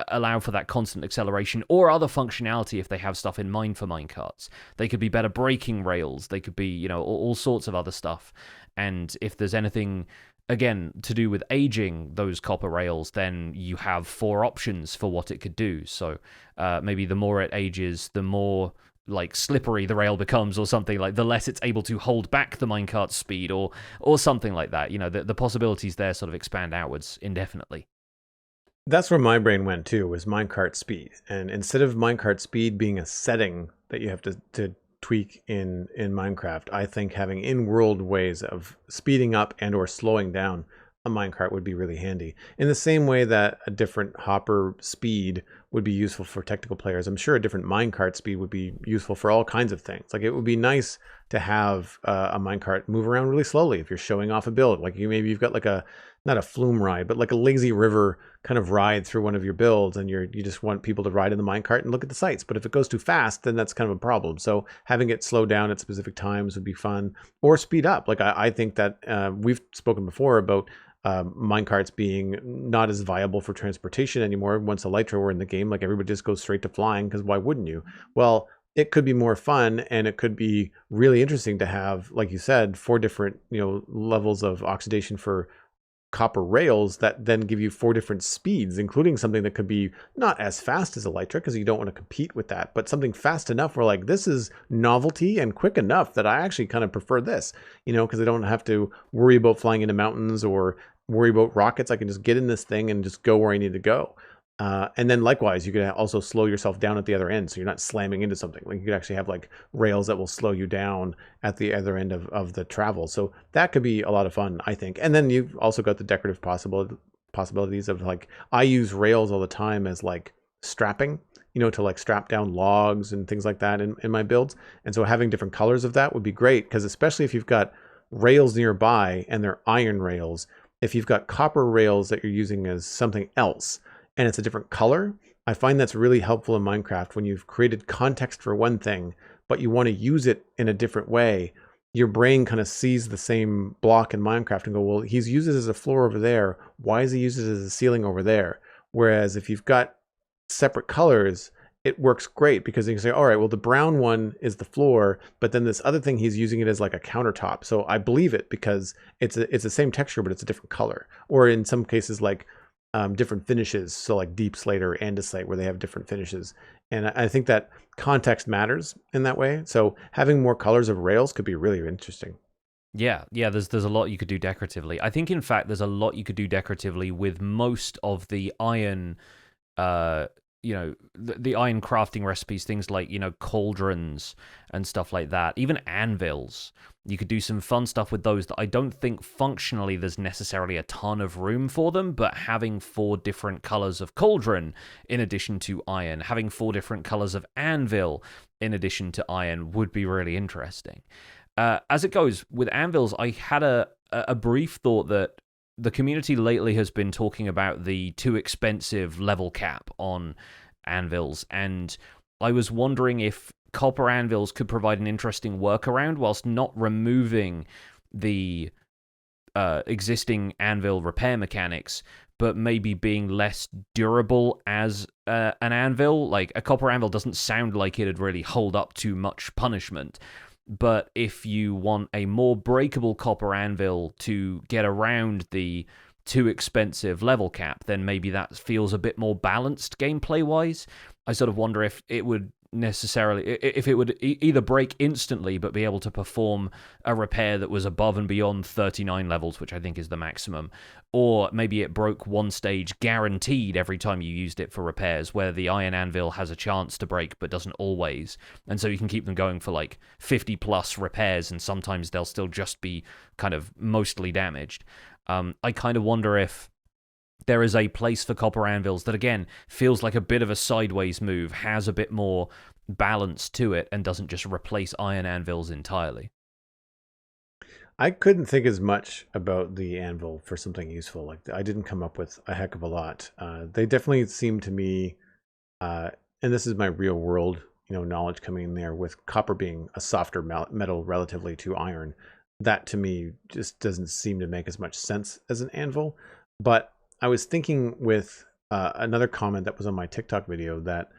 allow for that constant acceleration or other functionality if they have stuff in mind for minecarts. They could be better braking rails. They could be, all sorts of other stuff. And if there's anything, again, to do with aging those copper rails, then you have 4 options for what it could do. So maybe the more it ages, the more like slippery the rail becomes, or something, like the less it's able to hold back the minecart's speed, or something like that. The possibilities there sort of expand outwards indefinitely. That's where my brain went too, was minecart speed. And instead of minecart speed being a setting that you have to tweak in Minecraft, I think having in-world ways of speeding up and or slowing down a minecart would be really handy. In the same way that a different hopper speed would be useful for technical players, I'm sure a different minecart speed would be useful for all kinds of things. Like, it would be nice to have a minecart move around really slowly if you're showing off a build. Like, you've got like not a flume ride, but like a lazy river kind of ride through one of your builds, and you just want people to ride in the minecart and look at the sights. But if it goes too fast, then that's kind of a problem. So having it slow down at specific times would be fun, or speed up. Like, I think that we've spoken before about minecarts being not as viable for transportation anymore once Elytra were in the game. Like, everybody just goes straight to flying, because why wouldn't you? Well, it could be more fun, and it could be really interesting to have, like you said, 4 different levels of oxidation for copper rails that then give you 4 different speeds, including something that could be not as fast as Elytra, because you don't want to compete with that, but something fast enough where, like, this is novelty and quick enough that I actually kind of prefer this, because I don't have to worry about flying into mountains or worry about rockets. I can just get in this thing and just go where I need to go. And then likewise, you could also slow yourself down at the other end, so you're not slamming into something. Like, you could actually have like rails that will slow you down at the other end of the travel. So that could be a lot of fun, I think. And then you've also got the decorative possibilities of, like, I use rails all the time as like strapping, to like strap down logs and things like that in my builds. And so having different colors of that would be great, because especially if you've got rails nearby and they're iron rails, if you've got copper rails that you're using as something else, and it's a different color, I find that's really helpful in Minecraft when you've created context for one thing, but you want to use it in a different way. Your brain kind of sees the same block in Minecraft and go, well, he's used it as a floor over there. Why is he used it as a ceiling over there? Whereas if you've got separate colors, it works great, because you can say, all right, well, the brown one is the floor, but then this other thing, he's using it as like a countertop. So I believe it because it's the same texture, but it's a different color. Or in some cases, like, different finishes, so like deep slate or andesite, where they have different finishes. And I think that context matters in that way. So having more colors of rails could be really interesting. Yeah, there's a lot you could do decoratively. I think, in fact, there's a lot you could do decoratively with most of the iron the iron crafting recipes, things like, cauldrons and stuff like that, even anvils. You could do some fun stuff with those that I don't think functionally there's necessarily a ton of room for them, but having 4 different colors of cauldron in addition to iron, having 4 different colors of anvil in addition to iron would be really interesting. As it goes with anvils, I had a brief thought that the community lately has been talking about the too expensive level cap on anvils, and I was wondering if copper anvils could provide an interesting workaround whilst not removing the existing anvil repair mechanics, but maybe being less durable as an anvil. Like, a copper anvil doesn't sound like it'd really hold up to much punishment. But if you want a more breakable copper anvil to get around the too expensive level cap, then maybe that feels a bit more balanced gameplay-wise. I sort of wonder if it would necessarily, if it would either break instantly but be able to perform a repair that was above and beyond 39 levels, which I think is the maximum, or maybe it broke one stage guaranteed every time you used it for repairs, where the iron anvil has a chance to break but doesn't always, and so you can keep them going for like 50 plus repairs, and sometimes they'll still just be kind of mostly damaged. I kind of wonder if there is a place for copper anvils that, again, feels like a bit of a sideways move, has a bit more balance to it, and doesn't just replace iron anvils entirely. I couldn't think as much about the anvil for something useful. Like, I didn't come up with a heck of a lot. They definitely seem to me, and this is my real world, knowledge coming in there, with copper being a softer metal relatively to iron. That to me just doesn't seem to make as much sense as an anvil. But I was thinking with another comment that was on my TikTok video that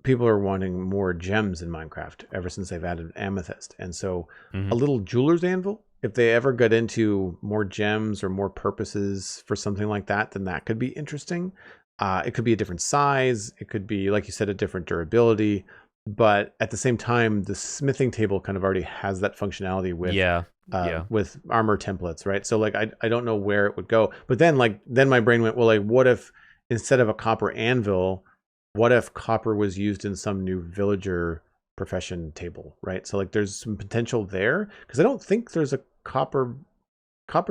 people are wanting more gems in Minecraft ever since they've added amethyst. And so a little jeweler's anvil, if they ever got into more gems or more purposes for something like that, then that could be interesting. It could be a different size. It could be, like you said, a different durability. But at the same time, the smithing table kind of already has that functionality with armor templates, right? So like I don't know where it would go. But then my brain went, well, like, what if instead of a copper anvil, what if copper was used in some new villager profession table, right? So like there's some potential there, because I don't think there's a copper's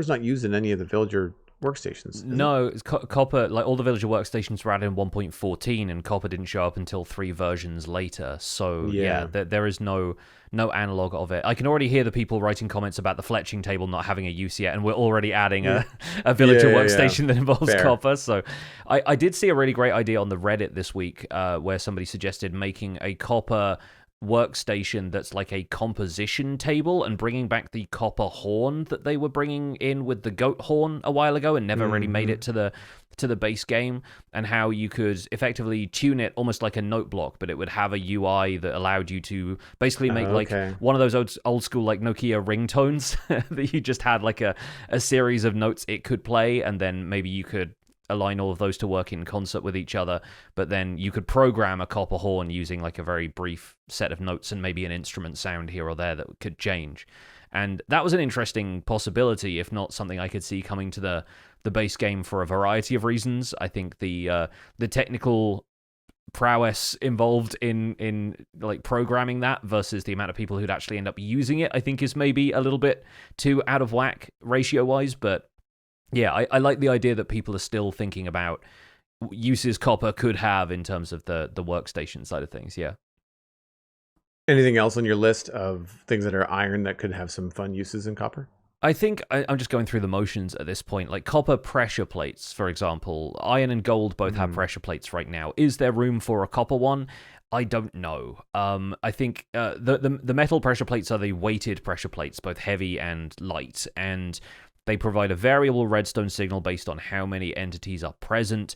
not used in any of the villager workstations. No, it's copper, like all the villager workstations were added in 1.14, and copper didn't show up until 3 versions later. So yeah, there is no analog of it. I can already hear the people writing comments about the fletching table not having a use yet, and we're already adding a villager workstation that involves copper. So I did see a really great idea on the Reddit this week where somebody suggested making a copper workstation that's like a composition table, and bringing back the copper horn that they were bringing in with the goat horn a while ago and never really made it to the base game, and how you could effectively tune it almost like a note block, but it would have a UI that allowed you to basically make like one of those old school like Nokia ringtones that you just had like a series of notes it could play, and then maybe you could align all of those to work in concert with each other, but then you could program a copper horn using like a very brief set of notes and maybe an instrument sound here or there that could change. And that was an interesting possibility, if not something I could see coming to the base game for a variety of reasons. I think the technical prowess involved in like programming that versus the amount of people who'd actually end up using it, I think is maybe a little bit too out of whack ratio wise. But yeah, I like the idea that people are still thinking about uses copper could have in terms of the workstation side of things. Yeah. Anything else on your list of things that are iron that could have some fun uses in copper? I think I'm just going through the motions at this point. Like copper pressure plates, for example. Iron and gold both have pressure plates right now. Is there room for a copper one? I don't know. I think the metal pressure plates are the weighted pressure plates, both heavy and light, and they provide a variable redstone signal based on how many entities are present.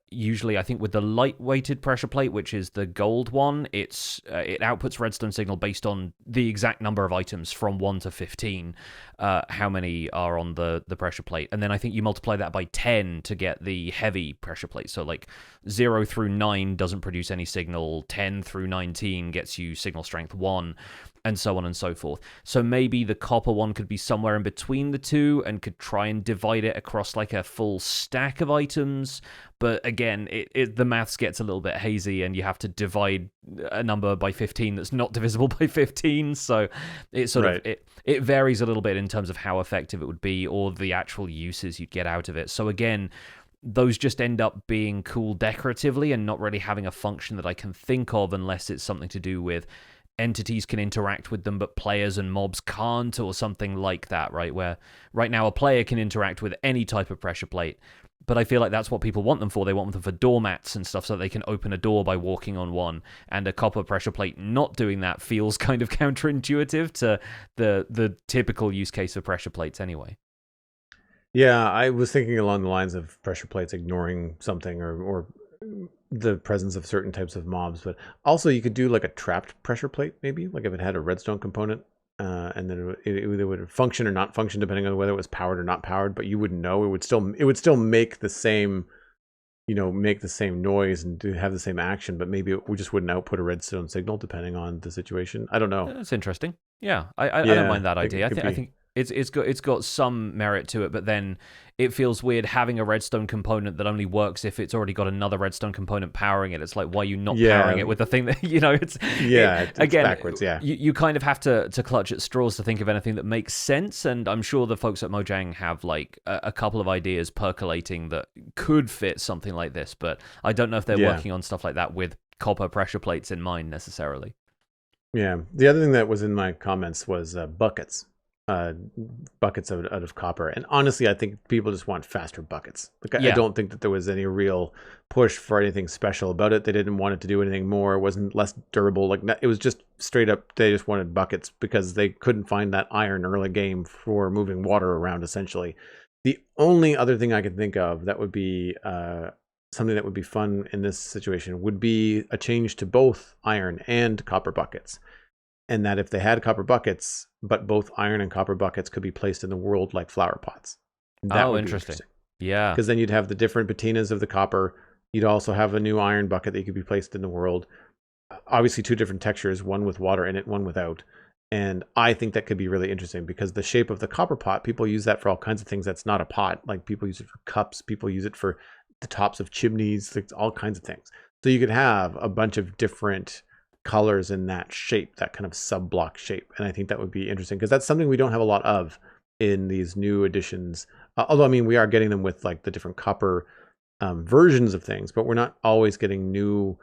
Usually, I think with the light-weighted pressure plate, which is the gold one, it outputs redstone signal based on the exact number of items from 1 to 15, how many are on the pressure plate. And then I think you multiply that by 10 to get the heavy pressure plate. So like 0 through 9 doesn't produce any signal, 10 through 19 gets you signal strength 1, and so on and so forth. So maybe the copper one could be somewhere in between the two and could try and divide it across like a full stack of items. But again, the maths gets a little bit hazy, and you have to divide a number by 15 that's not divisible by 15. So it sort of it varies a little bit in terms of how effective it would be or the actual uses you'd get out of it. So again, those just end up being cool decoratively and not really having a function that I can think of, unless it's something to do with entities can interact with them, but players and mobs can't, or something like that, right? Where right now a player can interact with any type of pressure plate, but I feel like that's what people want them for. They want them for doormats and stuff so that they can open a door by walking on one. And a copper pressure plate not doing that feels kind of counterintuitive to the typical use case of pressure plates anyway. Yeah, I was thinking along the lines of pressure plates ignoring something or the presence of certain types of mobs, but also you could do like a trapped pressure plate, maybe, like if it had a redstone component, and then it would function or not function depending on whether it was powered or not powered, but you wouldn't know. It would still make the same make the same noise and have the same action, but maybe we just wouldn't output a redstone signal depending on the situation. I don't know. That's interesting. Yeah, I don't Yeah, mind that idea. I think it's got some merit to it, but then it feels weird having a redstone component that only works if it's already got another redstone component powering it. It's like, why are you not powering it with the thing that it's it's again backwards. Yeah, you kind of have to clutch at straws to think of anything that makes sense, and I'm sure the folks at Mojang have like a couple of ideas percolating that could fit something like this, but I don't know if they're working on stuff like that with copper pressure plates in mind necessarily. Yeah. The other thing that was in my comments was buckets. Buckets out of copper. And honestly, I think people just want faster buckets. I don't think that there was any real push for anything special about it. They didn't want it to do anything more. It wasn't less durable. It was just straight up, they just wanted buckets because they couldn't find that iron early game for moving water around, essentially. The only other thing I could think of that would be something that would be fun in this situation would be a change to both iron and copper buckets. And that if they had copper buckets, but both iron and copper buckets could be placed in the world like flower pots. That would be interesting. Yeah. Because then you'd have the different patinas of the copper. You'd also have a new iron bucket that could be placed in the world. Obviously, two different textures, one with water in it, one without. And I think that could be really interesting because the shape of the copper pot, people use that for all kinds of things. That's not a pot. Like people use it for cups. People use it for the tops of chimneys, like all kinds of things. So you could have a bunch of different colors in that shape, that kind of sub-block shape. And I think that would be interesting because that's something we don't have a lot of in these new editions. Although, I mean, we are getting them with like the different copper versions of things, but we're not always getting new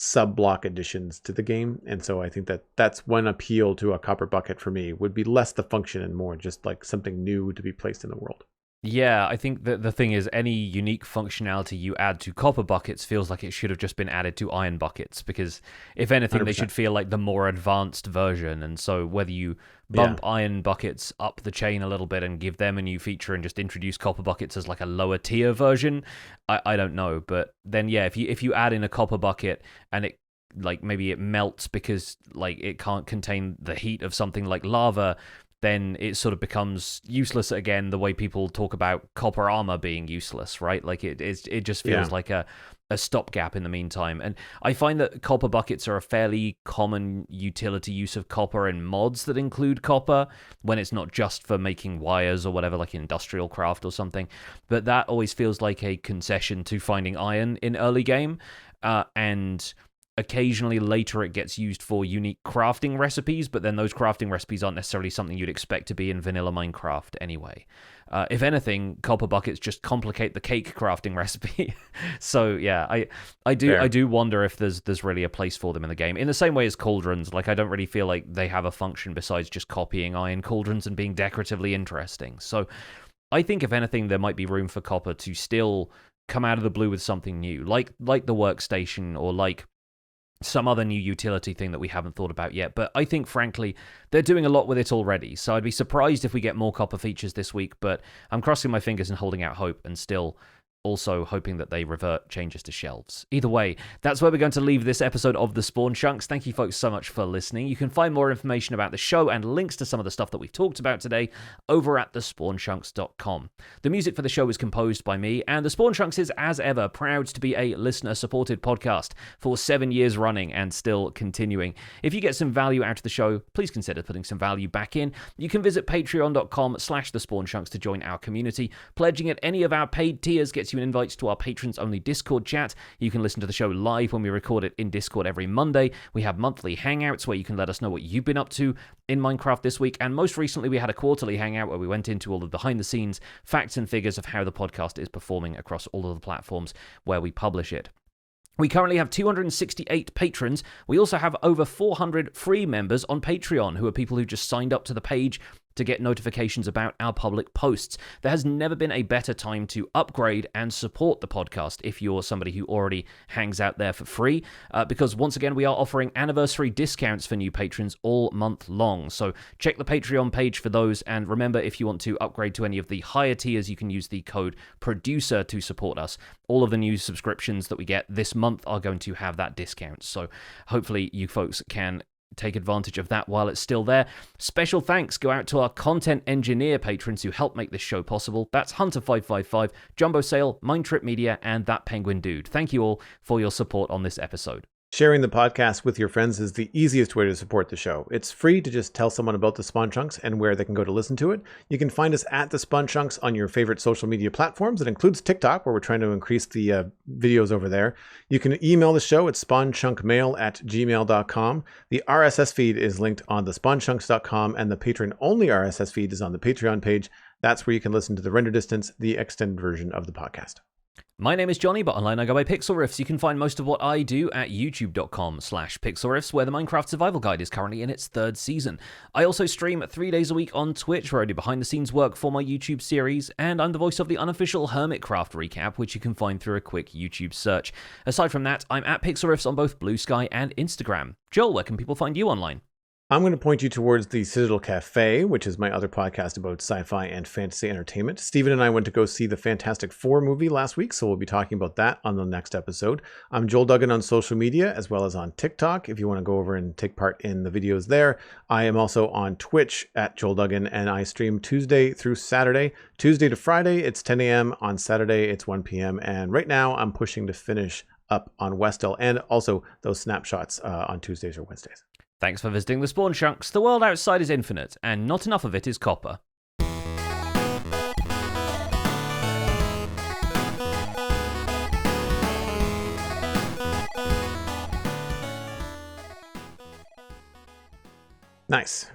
sub-block additions to the game. And so I think that that's one appeal to a copper bucket for me, would be less the function and more just like something new to be placed in the world. Yeah, I think that the thing is, any unique functionality you add to copper buckets feels like it should have just been added to iron buckets, because if anything, 100%. They should feel like the more advanced version. And so whether you bump iron buckets up the chain a little bit and give them a new feature and just introduce copper buckets as like a lower tier version, I don't know. But then, yeah, if you add in a copper bucket and it like maybe it melts because like it can't contain the heat of something like lava, then it sort of becomes useless again, the way people talk about copper armor being useless, right? Like it just feels like a stopgap in the meantime. And I find that copper buckets are a fairly common utility use of copper in mods that include copper, when it's not just for making wires or whatever, like industrial craft or something. But that always feels like a concession to finding iron in early game. And occasionally later it gets used for unique crafting recipes, but then those crafting recipes aren't necessarily something you'd expect to be in vanilla Minecraft anyway. If anything, copper buckets just complicate the cake crafting recipe. So yeah, I do wonder if there's really a place for them in the game. In the same way as cauldrons, like I don't really feel like they have a function besides just copying iron cauldrons and being decoratively interesting. So I think if anything, there might be room for copper to still come out of the blue with something new, like the workstation or like some other new utility thing that we haven't thought about yet. But I think, frankly, they're doing a lot with it already. So I'd be surprised if we get more copper features this week, but I'm crossing my fingers and holding out hope, and still also hoping that they revert changes to shelves. Either way, that's where we're going to leave this episode of the Spawn Chunks. Thank you folks so much for listening. You can find more information about the show and links to some of the stuff that we've talked about today over at thespawnchunks.com. The music for the show is composed by me, and the Spawn Chunks is, as ever, proud to be a listener-supported podcast for 7 years running and still continuing. If you get some value out of the show, please consider putting some value back in. You can visit patreon.com/thespawnchunks to join our community. Pledging at any of our paid tiers gets you an invite to our patrons-only Discord chat. You can listen to the show live when we record it in Discord every Monday. We have monthly hangouts where you can let us know what you've been up to in Minecraft this week. And most recently, we had a quarterly hangout where we went into all the behind-the-scenes facts and figures of how the podcast is performing across all of the platforms where we publish it. We currently have 268 patrons. We also have over 400 free members on Patreon, who are people who just signed up to the page to get notifications about our public posts. There has never been a better time to upgrade and support the podcast if you're somebody who already hangs out there for free, because once again, we are offering anniversary discounts for new patrons all month long. So check the Patreon page for those, and remember, if you want to upgrade to any of the higher tiers, you can use the code PRODUCER to support us. All of the new subscriptions that we get this month are going to have that discount, so hopefully you folks can take advantage of that while it's still there. Special thanks go out to our content engineer patrons who help make this show possible. That's Hunter555, Jumbo Sale, Mindtrip Media, and That Penguin Dude. Thank you all for your support on this episode. Sharing the podcast with your friends is the easiest way to support the show. It's free to just tell someone about the Spawn Chunks and where they can go to listen to it. You can find us at the Spawn Chunks on your favorite social media platforms. It includes TikTok, where we're trying to increase the videos over there. You can email the show at spawnchunkmail@gmail.com. The RSS feed is linked on the spawnchunks.com, and the patron-only RSS feed is on the Patreon page. That's where you can listen to the render distance, the extended version of the podcast. My name is Johnny, but online I go by Pixel Riffs. You can find most of what I do at youtube.com/pixelriffs, where the Minecraft Survival Guide is currently in its 3rd season. I also stream 3 days a week on Twitch, where I do behind-the-scenes work for my YouTube series, and I'm the voice of the unofficial Hermitcraft recap, which you can find through a quick YouTube search. Aside from that, I'm at Pixel Riffs on both Blue Sky and Instagram. Joel, where can people find you online? I'm going to point you towards the Citadel Cafe, which is my other podcast about sci-fi and fantasy entertainment. Steven and I went to go see the Fantastic Four movie last week, so we'll be talking about that on the next episode. I'm Joel Duggan on social media, as well as on TikTok, if you want to go over and take part in the videos there. I am also on Twitch at Joel Duggan, and I stream Tuesday through Saturday. Tuesday to Friday, it's 10 a.m. On Saturday, it's 1 p.m. And right now, I'm pushing to finish up on Westell, and also those snapshots on Tuesdays or Wednesdays. Thanks for visiting the Spawn Chunks. The world outside is infinite, and not enough of it is copper. Nice.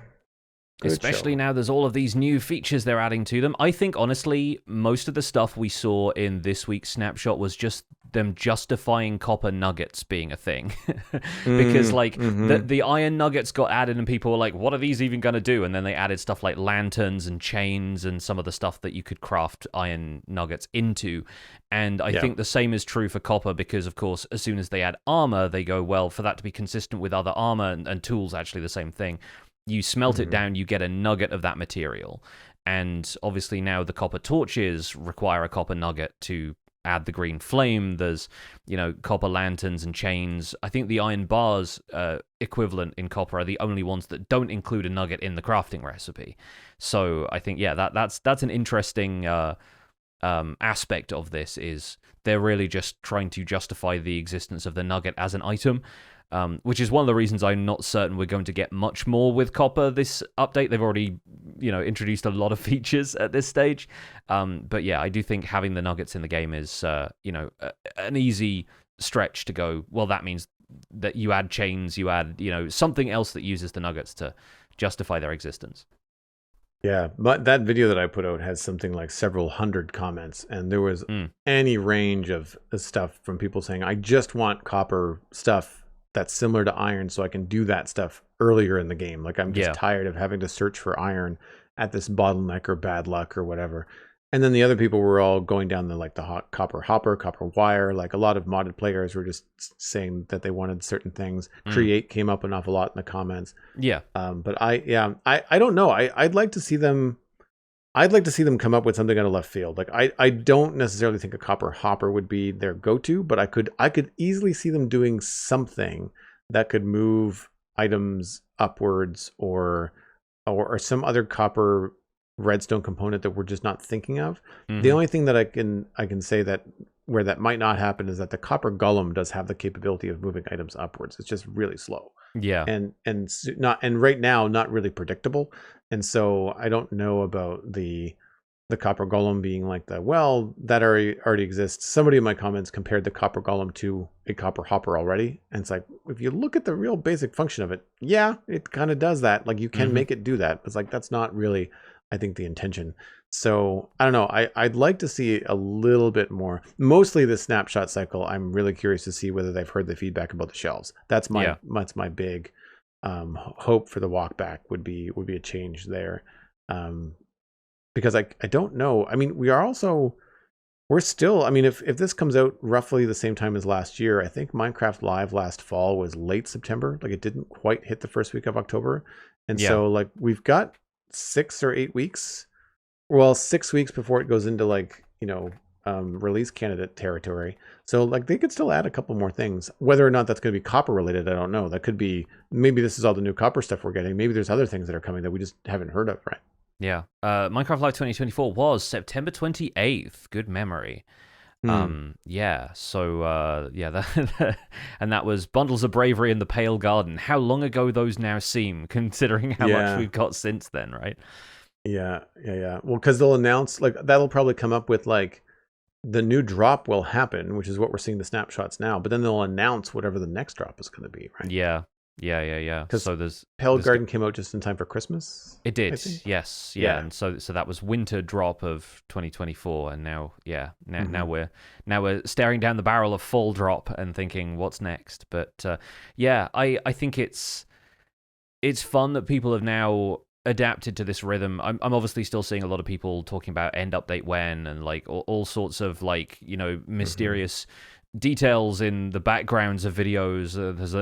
Good Especially show. now there's all of these new features they're adding to them. I think, honestly, most of the stuff we saw in this week's Snapshot was just them justifying copper nuggets being a thing. Because, the iron nuggets got added and people were like, what are these even going to do? And then they added stuff like lanterns and chains and some of the stuff that you could craft iron nuggets into. And I think the same is true for copper because, of course, as soon as they add armor, they go, well, for that to be consistent with other armor and tools, actually the same thing. You smelt it down, you get a nugget of that material. And obviously now the copper torches require a copper nugget to add the green flame. There's, copper lanterns and chains. I think the iron bars equivalent in copper are the only ones that don't include a nugget in the crafting recipe. So I think, that's an interesting aspect of this is they're really just trying to justify the existence of the nugget as an item. Which is one of the reasons I'm not certain we're going to get much more with copper this update. They've already, introduced a lot of features at this stage. But yeah, I do think having the nuggets in the game is, an easy stretch to go, well, that means that you add chains, you add, something else that uses the nuggets to justify their existence. Yeah, but that video that I put out has something like several hundred comments, and there was any range of stuff from people saying, I just want copper stuff that's similar to iron so I can do that stuff earlier in the game. Like I'm just tired of having to search for iron at this bottleneck or bad luck or whatever. And then the other people were all going down the hot copper hopper, copper wire. Like a lot of modded players were just saying that they wanted certain things. Create came up an awful lot in the comments. Yeah. But I don't know. I'd like to see them. I'd like to see them come up with something out of left field. Like I don't necessarily think a copper hopper would be their go-to, but I could easily see them doing something that could move items upwards or some other copper redstone component that we're just not thinking of. The only thing that I can say that where that might not happen is that the copper golem does have the capability of moving items upwards. It's just really slow. Yeah. And right now not really predictable. And so I don't know about the copper golem being like that already exists. Somebody in my comments compared the copper golem to a copper hopper already. And it's like, if you look at the real basic function of it, yeah, it kind of does that. Like you can make it do that. It's like, that's not really, I think, the intention. So I don't know. I'd like to see a little bit more. Mostly the snapshot cycle. I'm really curious to see whether they've heard the feedback about the shelves. That's my big hope for the walk back would be a change there. Because I don't know. I mean, we're still, I mean, if this comes out roughly the same time as last year, I think Minecraft Live last fall was late September. Like it didn't quite hit the first week of October. And so like we've got 6 or 8 weeks. Well, 6 weeks before it goes into release candidate territory. So like they could still add a couple more things. Whether or not that's going to be copper related, I don't know. That could be, maybe this is all the new copper stuff we're getting. Maybe there's other things that are coming that we just haven't heard of, right? Yeah. Minecraft Live 2024 was September 28th. Good memory. Yeah. So that and that was Bundles of Bravery in the Pale Garden. How long ago those now seem, considering how much we've got since then, right? Yeah. Well, because they'll announce, like, that'll probably come up with like the new drop will happen, which is what we're seeing the snapshots now. But then they'll announce whatever the next drop is going to be, right? Yeah. So there's Pale Garden came out just in time for Christmas. It did, yes, yeah. And so that was winter drop of 2024, and now we're staring down the barrel of fall drop and thinking what's next. But I think it's fun that people have now adapted to this rhythm. I'm obviously still seeing a lot of people talking about end update when, and like all sorts of like, you know, mysterious details in the backgrounds of videos. There's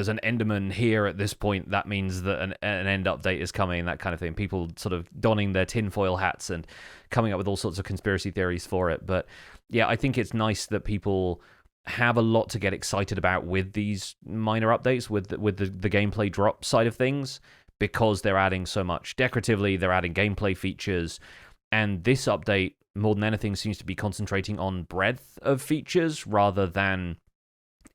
an Enderman here at this point. That means that an end update is coming, that kind of thing. People sort of donning their tinfoil hats and coming up with all sorts of conspiracy theories for it. But yeah, I think it's nice that people have a lot to get excited about with these minor updates, with the gameplay drop side of things, because they're adding so much decoratively, they're adding gameplay features, and this update, more than anything, seems to be concentrating on breadth of features rather than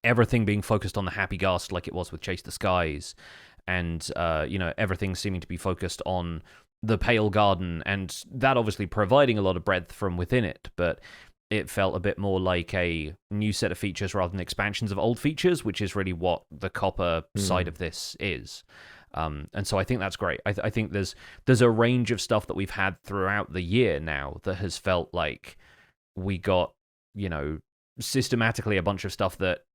everything being focused on the Happy Ghast like it was with Chase the Skies, and everything seeming to be focused on the Pale Garden, and that obviously providing a lot of breadth from within it, but it felt a bit more like a new set of features rather than expansions of old features, which is really what the copper side of this is. And so I think that's great. I think there's a range of stuff that we've had throughout the year now that has felt like we got, systematically a bunch of stuff that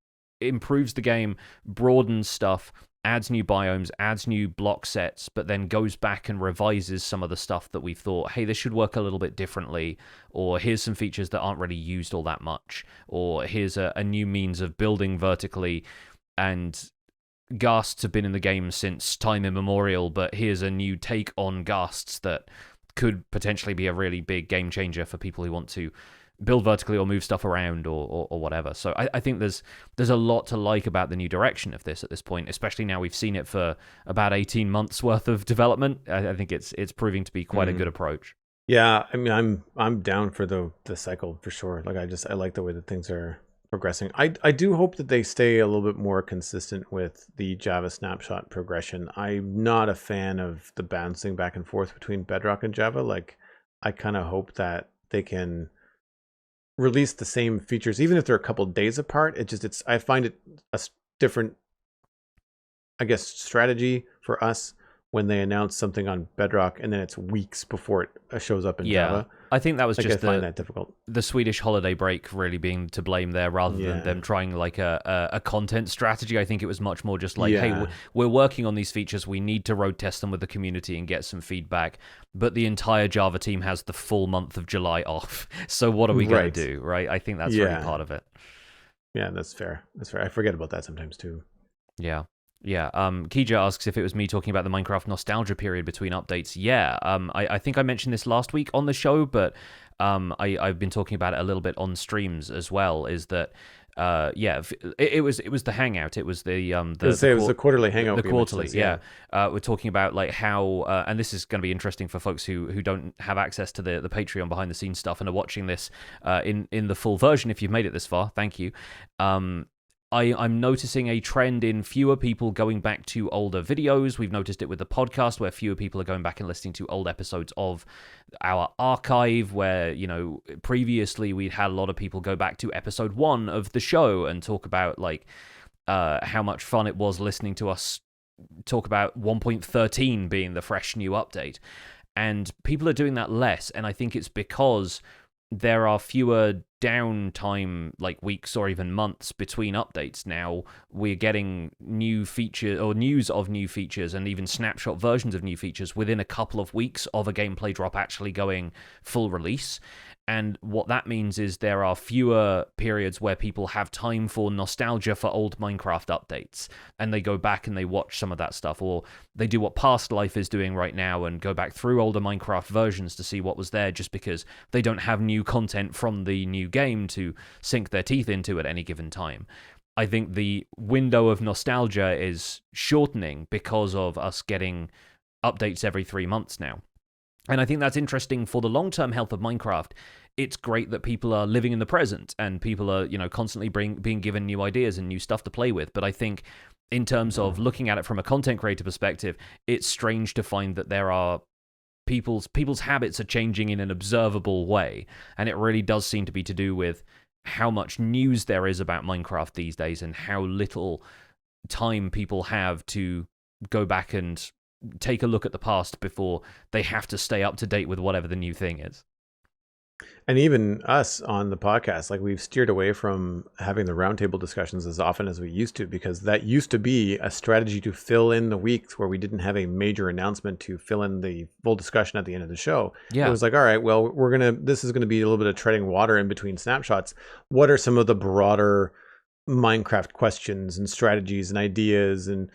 improves the game, broadens stuff, adds new biomes, adds new block sets, but then goes back and revises some of the stuff that we thought, hey, this should work a little bit differently, or here's some features that aren't really used all that much, or here's a new means of building vertically, and ghasts have been in the game since time immemorial, but here's a new take on ghasts that could potentially be a really big game changer for people who want to build vertically or move stuff around or whatever. So I think there's a lot to like about the new direction of this at this point, especially now we've seen it for about 18 months worth of development. I think it's proving to be quite a good approach. Yeah, I mean, I'm down for the cycle for sure. Like I like the way that things are progressing. I do hope that they stay a little bit more consistent with the Java snapshot progression. I'm not a fan of the bouncing back and forth between Bedrock and Java. Like, I kind of hope that they can release the same features, even if they're a couple days apart. I find it a different, I guess, strategy for us when they announce something on Bedrock and then it's weeks before it shows up in Java. I think that was just I find that difficult. The Swedish holiday break really being to blame there, rather than them trying like a content strategy. I think it was much more just like, hey, we're working on these features, we need to road test them with the community and get some feedback, but the entire Java team has the full month of July off, so what are we going to do, right? I think that's really part of it. Yeah, that's fair. I forget about that sometimes too. Yeah. Kija asks if it was me talking about the Minecraft nostalgia period between updates. I think I mentioned this last week on the show, but I've been talking about it a little bit on streams as well. Is that it was the Hangout. It was it was the quarterly Hangout. The quarterly, we're talking about like how, and this is going to be interesting for folks who don't have access to the Patreon behind the scenes stuff and are watching this in the full version. If you've made it this far, thank you. I'm noticing a trend in fewer people going back to older videos. We've noticed it with the podcast, where fewer people are going back and listening to old episodes of our archive, where, previously we'd had a lot of people go back to episode 1 of the show and talk about, like, how much fun it was listening to us talk about 1.13 being the fresh new update. And people are doing that less, and I think it's because there are fewer downtime, like weeks or even months between updates. Now we're getting new feature or news of new features and even snapshot versions of new features within a couple of weeks of a gameplay drop actually going full release. And what that means is there are fewer periods where people have time for nostalgia for old Minecraft updates, and they go back and they watch some of that stuff, or they do what Past Life is doing right now and go back through older Minecraft versions to see what was there, just because they don't have new content from the new game to sink their teeth into at any given time. I think the window of nostalgia is shortening because of us getting updates every 3 months now. And I think that's interesting for the long-term health of Minecraft. It's great that people are living in the present and people are, constantly being given new ideas and new stuff to play with. But I think in terms of looking at it from a content creator perspective, it's strange to find that there are people's habits are changing in an observable way. And it really does seem to be to do with how much news there is about Minecraft these days and how little time people have to go back and take a look at the past before they have to stay up to date with whatever the new thing is. And even us on the podcast, like we've steered away from having the roundtable discussions as often as we used to, because that used to be a strategy to fill in the weeks where we didn't have a major announcement to fill in the full discussion at the end of the show. Yeah. It was like, all right, well, this is going to be a little bit of treading water in between snapshots. What are some of the broader Minecraft questions and strategies and ideas and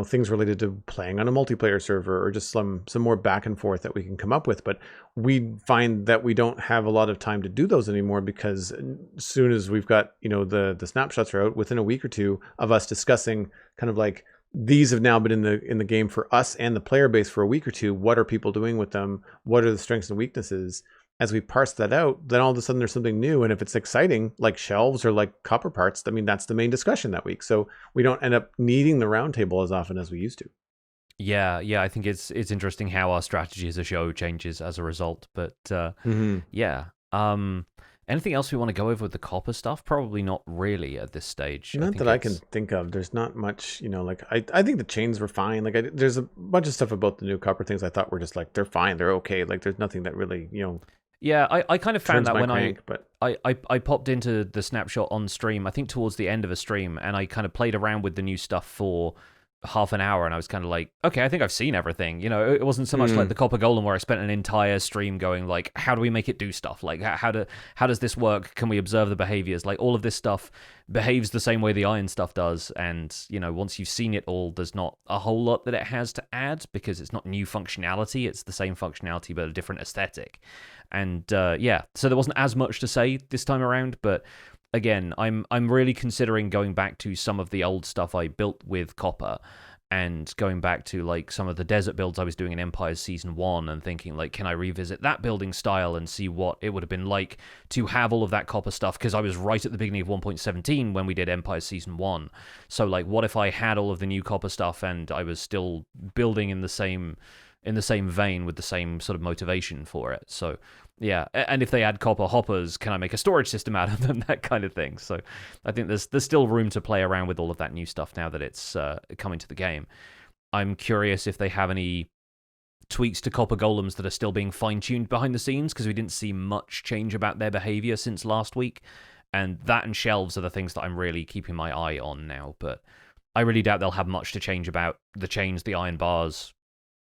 things related to playing on a multiplayer server, or just some more back and forth that we can come up with? But we find that we don't have a lot of time to do those anymore, because as soon as we've got the snapshots are out, within a week or two of us discussing kind of like, these have now been in the game for us and the player base for a week or two. What are people doing with them? What are the strengths and weaknesses? As we parse that out, then all of a sudden there's something new. And if it's exciting, like shelves or like copper parts, I mean, that's the main discussion that week. So we don't end up needing the roundtable as often as we used to. Yeah, I think it's interesting how our strategy as a show changes as a result. But yeah. Anything else we want to go over with the copper stuff? Probably not really at this stage. Not that I can think of. There's not much, like I think the chains were fine. Like there's a bunch of stuff about the new copper things I thought were just like, they're fine, they're okay. Like there's nothing that really, Yeah, I kind of found that when but I popped into the snapshot on stream, I think towards the end of a stream, and I kind of played around with the new stuff for half an hour, and I was kind of like, okay, I think I've seen everything. It wasn't so much like the Copper Golem where I spent an entire stream going like, how do we make it do stuff? Like, how does this work? Can we observe the behaviors? Like, all of this stuff behaves the same way the iron stuff does, and once you've seen it all, there's not a whole lot that it has to add, because it's not new functionality, it's the same functionality but a different aesthetic. And so there wasn't as much to say this time around, but again, I'm really considering going back to some of the old stuff I built with copper, and going back to like some of the desert builds I was doing in Empires Season 1, and thinking like, can I revisit that building style and see what it would have been like to have all of that copper stuff, because I was right at the beginning of 1.17 when we did Empires Season 1. So like, what if I had all of the new copper stuff and I was still building in the same vein with the same sort of motivation for it? So yeah, and if they add copper hoppers, can I make a storage system out of them? That kind of thing. So I think there's still room to play around with all of that new stuff now that it's coming to the game. I'm curious if they have any tweaks to copper golems that are still being fine-tuned behind the scenes, because we didn't see much change about their behavior since last week. And that and shelves are the things that I'm really keeping my eye on now. But I really doubt they'll have much to change about the chains, the iron bars,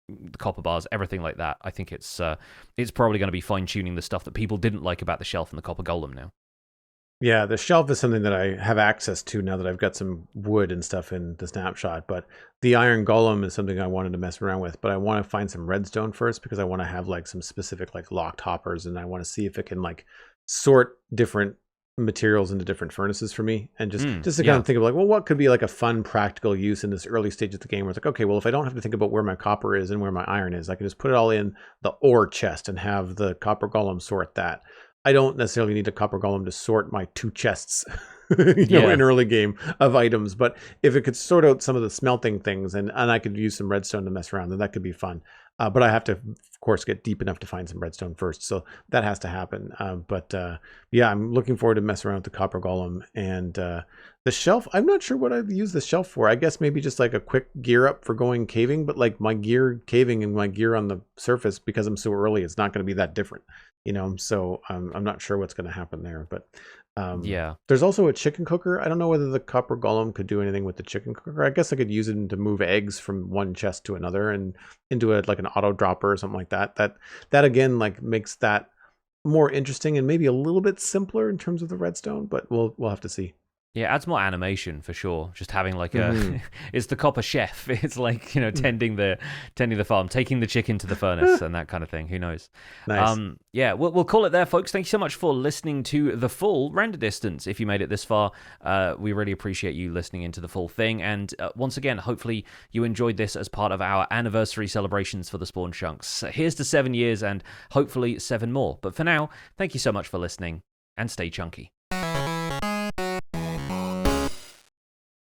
the copper bars, everything like that. I think it's probably going to be fine-tuning the stuff that people didn't like about the shelf and the copper golem now. Yeah, the shelf is something that I have access to now that I've got some wood and stuff in the snapshot, but the iron golem is something I wanted to mess around with, but I want to find some redstone first, because I want to have like some specific like locked hoppers, and I want to see if it can like sort different materials into different furnaces for me, and just to kind of think of like, well, what could be like a fun practical use in this early stage of the game where it's like, okay, well, if I don't have to think about where my copper is and where my iron is, I can just put it all in the ore chest and have the copper golem sort that. I don't necessarily need a copper golem to sort my 2 chests in early game of items, but if it could sort out some of the smelting things, and I could use some redstone to mess around, then that could be fun. But I have to, of course, get deep enough to find some redstone first. So that has to happen. But yeah, I'm looking forward to messing around with the copper golem. And the shelf, I'm not sure what I'd use the shelf for. I guess maybe just like a quick gear up for going caving. But like my gear caving and my gear on the surface, because I'm so early, it's not going to be that different. So I'm not sure what's going to happen there. But Yeah. there's also a chicken cooker. I don't know whether the copper golem could do anything with the chicken cooker. I guess I could use it to move eggs from one chest to another and into like an auto dropper or something like that. That again like makes that more interesting and maybe a little bit simpler in terms of the redstone, but we'll have to see. Yeah, adds more animation for sure. Just having like a, it's the copper chef. It's like tending the farm, taking the chicken to the furnace, and that kind of thing. Who knows? Nice. Yeah, we'll call it there, folks. Thank you so much for listening to the full render distance. If you made it this far, we really appreciate you listening into the full thing. And once again, hopefully you enjoyed this as part of our anniversary celebrations for the Spawn Chunks. Here's to 7 years and hopefully 7 more. But for now, thank you so much for listening, and stay chunky.